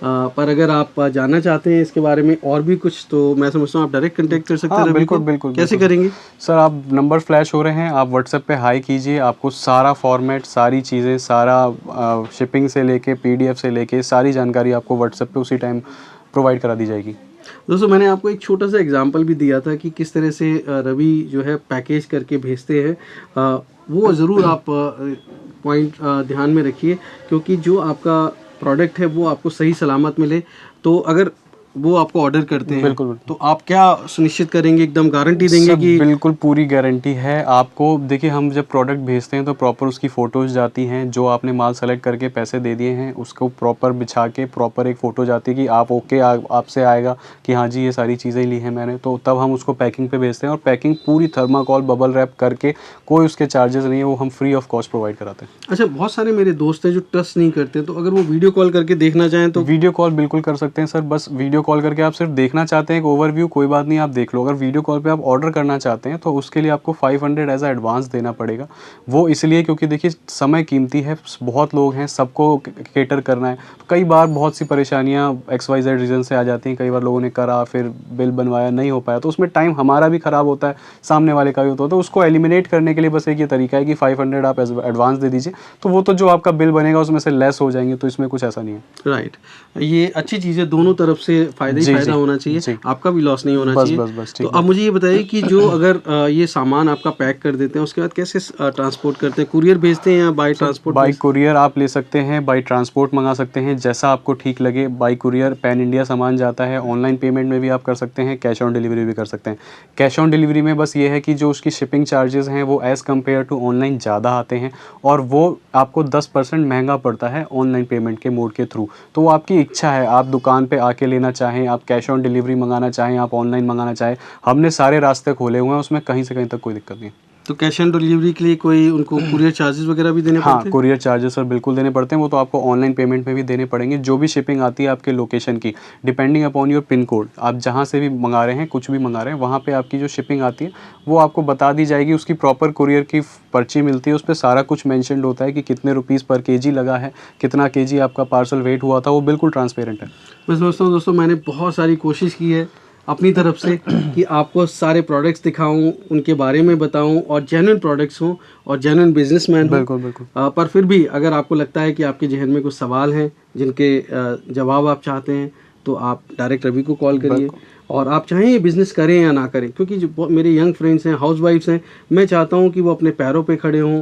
पर अगर आप जानना चाहते हैं इसके बारे में और भी कुछ, तो मैं समझता हूँ आप डायरेक्ट कांटेक्ट कर सकते हैं रवि को। बिल्कुल। कैसे करेंगे सर? आप नंबर फ्लैश हो रहे हैं, आप व्हाट्सएप पे हाई कीजिए, आपको सारा फॉर्मेट, सारी चीज़ें, सारा शिपिंग से लेके PDF से लेके सारी जानकारी आपको व्हाट्सएप पे उसी टाइम प्रोवाइड करा दी जाएगी। दोस्तों मैंने आपको एक छोटा सा एग्जांपल भी दिया था कि किस तरह से रवि जो है पैकेज करके भेजते हैं। वो ज़रूर आप पॉइंट ध्यान में रखिए, क्योंकि जो आपका प्रोडक्ट है वो आपको सही सलामत मिले। तो अगर वो आपको ऑर्डर करते हैं बिल्कुल। तो आप क्या सुनिश्चित करेंगे, एकदम गारंटी देंगे कि? बिल्कुल पूरी गारंटी है आपको। देखिए, हम जब प्रोडक्ट भेजते हैं तो प्रॉपर उसकी फ़ोटोज़ जाती हैं, जो आपने माल सेलेक्ट करके पैसे दे दिए हैं उसको प्रॉपर बिछा के प्रॉपर एक फ़ोटो जाती है कि आप ओके, आपसे आएगा कि हाँ जी ये सारी चीज़ें ली हैं मैंने। तो तब हम उसको पैकिंग पे भेजते हैं, और पैकिंग पूरी थर्माकोल बबल रैप करके, कोई उसके चार्जेस नहीं है, वो हम फ्री ऑफ कॉस्ट प्रोवाइड कराते हैं। अच्छा, बहुत सारे मेरे दोस्त हैं जो ट्रस्ट नहीं करते, तो अगर वो वीडियो कॉल करके देखना चाहें तो? वीडियो कॉल बिल्कुल कर सकते हैं सर। बस वीडियो कॉल करके आप सिर्फ देखना चाहते हैं एक ओवरव्यू, कोई बात नहीं, आप देख लो। अगर वीडियो कॉल पे आप ऑर्डर करना चाहते हैं तो उसके लिए आपको 500 एज एडवांस देना पड़ेगा। वो इसलिए क्योंकि देखिए समय कीमती है, बहुत लोग हैं, सबको केटर करना है। कई बार बहुत सी परेशानियाँ XYZ रीज़न से आ जाती हैं। कई बार लोगों ने करा, फिर बिल बनवाया, नहीं हो पाया, तो उसमें टाइम हमारा भी ख़राब होता है, सामने वाले का भी होता है। तो उसको एलिमिनेट करने के लिए बस एक ये तरीका है कि 500 आप एडवांस दे दीजिए, तो वो तो जो आपका बिल बनेगा उसमें से लेस हो जाएंगे। तो इसमें कुछ ऐसा नहीं है। राइट, ये अच्छी चीज़ है, दोनों तरफ से फ़ायदा ही फ़ायदा होना चाहिए, आपका भी लॉस नहीं होना चाहिए। बस तो अब मुझे ये बताइए कि जो अगर ये सामान आपका पैक कर देते हैं उसके बाद कैसे ट्रांसपोर्ट करते हैं? कुरियर भेजते हैं या बाई ट्रांसपोर्ट? बाई कुरियर आप ले सकते हैं, बाई ट्रांसपोर्ट मंगा सकते हैं, जैसा आपको ठीक लगे। बाई कुरियर पैन इंडिया सामान जाता है, ऑनलाइन पेमेंट में भी आप कर सकते हैं, कैश ऑन डिलीवरी भी कर सकते हैं। कैश ऑन डिलीवरी में बस ये है कि जो उसकी शिपिंग चार्जेस हैं वो एज़ कम्पेयर टू ऑनलाइन ज़्यादा आते हैं, और वो आपको 10% महंगा पड़ता है ऑनलाइन पेमेंट के मोड के थ्रू। तो वो आपकी इच्छा है, आप दुकान पे आके लेना चाहें, आप कैश ऑन डिलीवरी मंगाना चाहें, आप ऑनलाइन मंगाना चाहें, हमने सारे रास्ते खोले हुए हैं, उसमें कहीं से कहीं तक कोई दिक्कत नहीं। तो कैश ऑन डिलीवरी के लिए कोई उनको कुरियर चार्जेस वगैरह भी देने पड़ते हैं? हाँ, कुरियर चार्जेस सर बिल्कुल देने पड़ते हैं, वो तो आपको ऑनलाइन पेमेंट में भी देने पड़ेंगे। जो भी शिपिंग आती है आपके लोकेशन की, depending upon your pin code, आप जहाँ से भी मंगा रहे हैं, कुछ भी मंगा रहे हैं, वहाँ पे आपकी जो शिपिंग आती है वो आपको बता दी जाएगी। उसकी प्रॉपर कुरियर की पर्ची मिलती है, उस पर सारा कुछ मेंशन्ड होता है कि कितने रुपीज़ पर केजी लगा है, कितना केजी आपका पार्सल वेट हुआ था, वो बिल्कुल ट्रांसपेरेंट है। मैं समझता हूँ दोस्तों मैंने बहुत सारी कोशिश की है अपनी तरफ से कि आपको सारे प्रोडक्ट्स दिखाऊं, उनके बारे में बताऊं, और जेन्युइन प्रोडक्ट्स हों और जेन्युइन बिजनेसमैन हों। बिल्कुल। पर फिर भी अगर आपको लगता है कि आपके जहन में कुछ सवाल हैं जिनके जवाब आप चाहते हैं, तो आप डायरेक्ट रवि को कॉल करिए। और आप चाहें ये बिज़नेस करें या ना करें, क्योंकि जो मेरे यंग फ्रेंड्स हैं, हाउस वाइफ्स हैं, मैं चाहता हूँ कि वो अपने पैरों पे खड़े हों,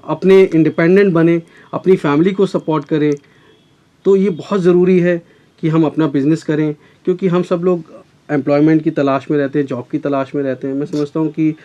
अपने इंडिपेंडेंट बने, अपनी फैमिली को सपोर्ट करें। तो ये बहुत ज़रूरी है कि हम अपना बिज़नेस करें, क्योंकि हम सब लोग एम्प्लॉयमेंट की तलाश में रहते हैं, जॉब की तलाश में रहते हैं। मैं समझता हूँ कि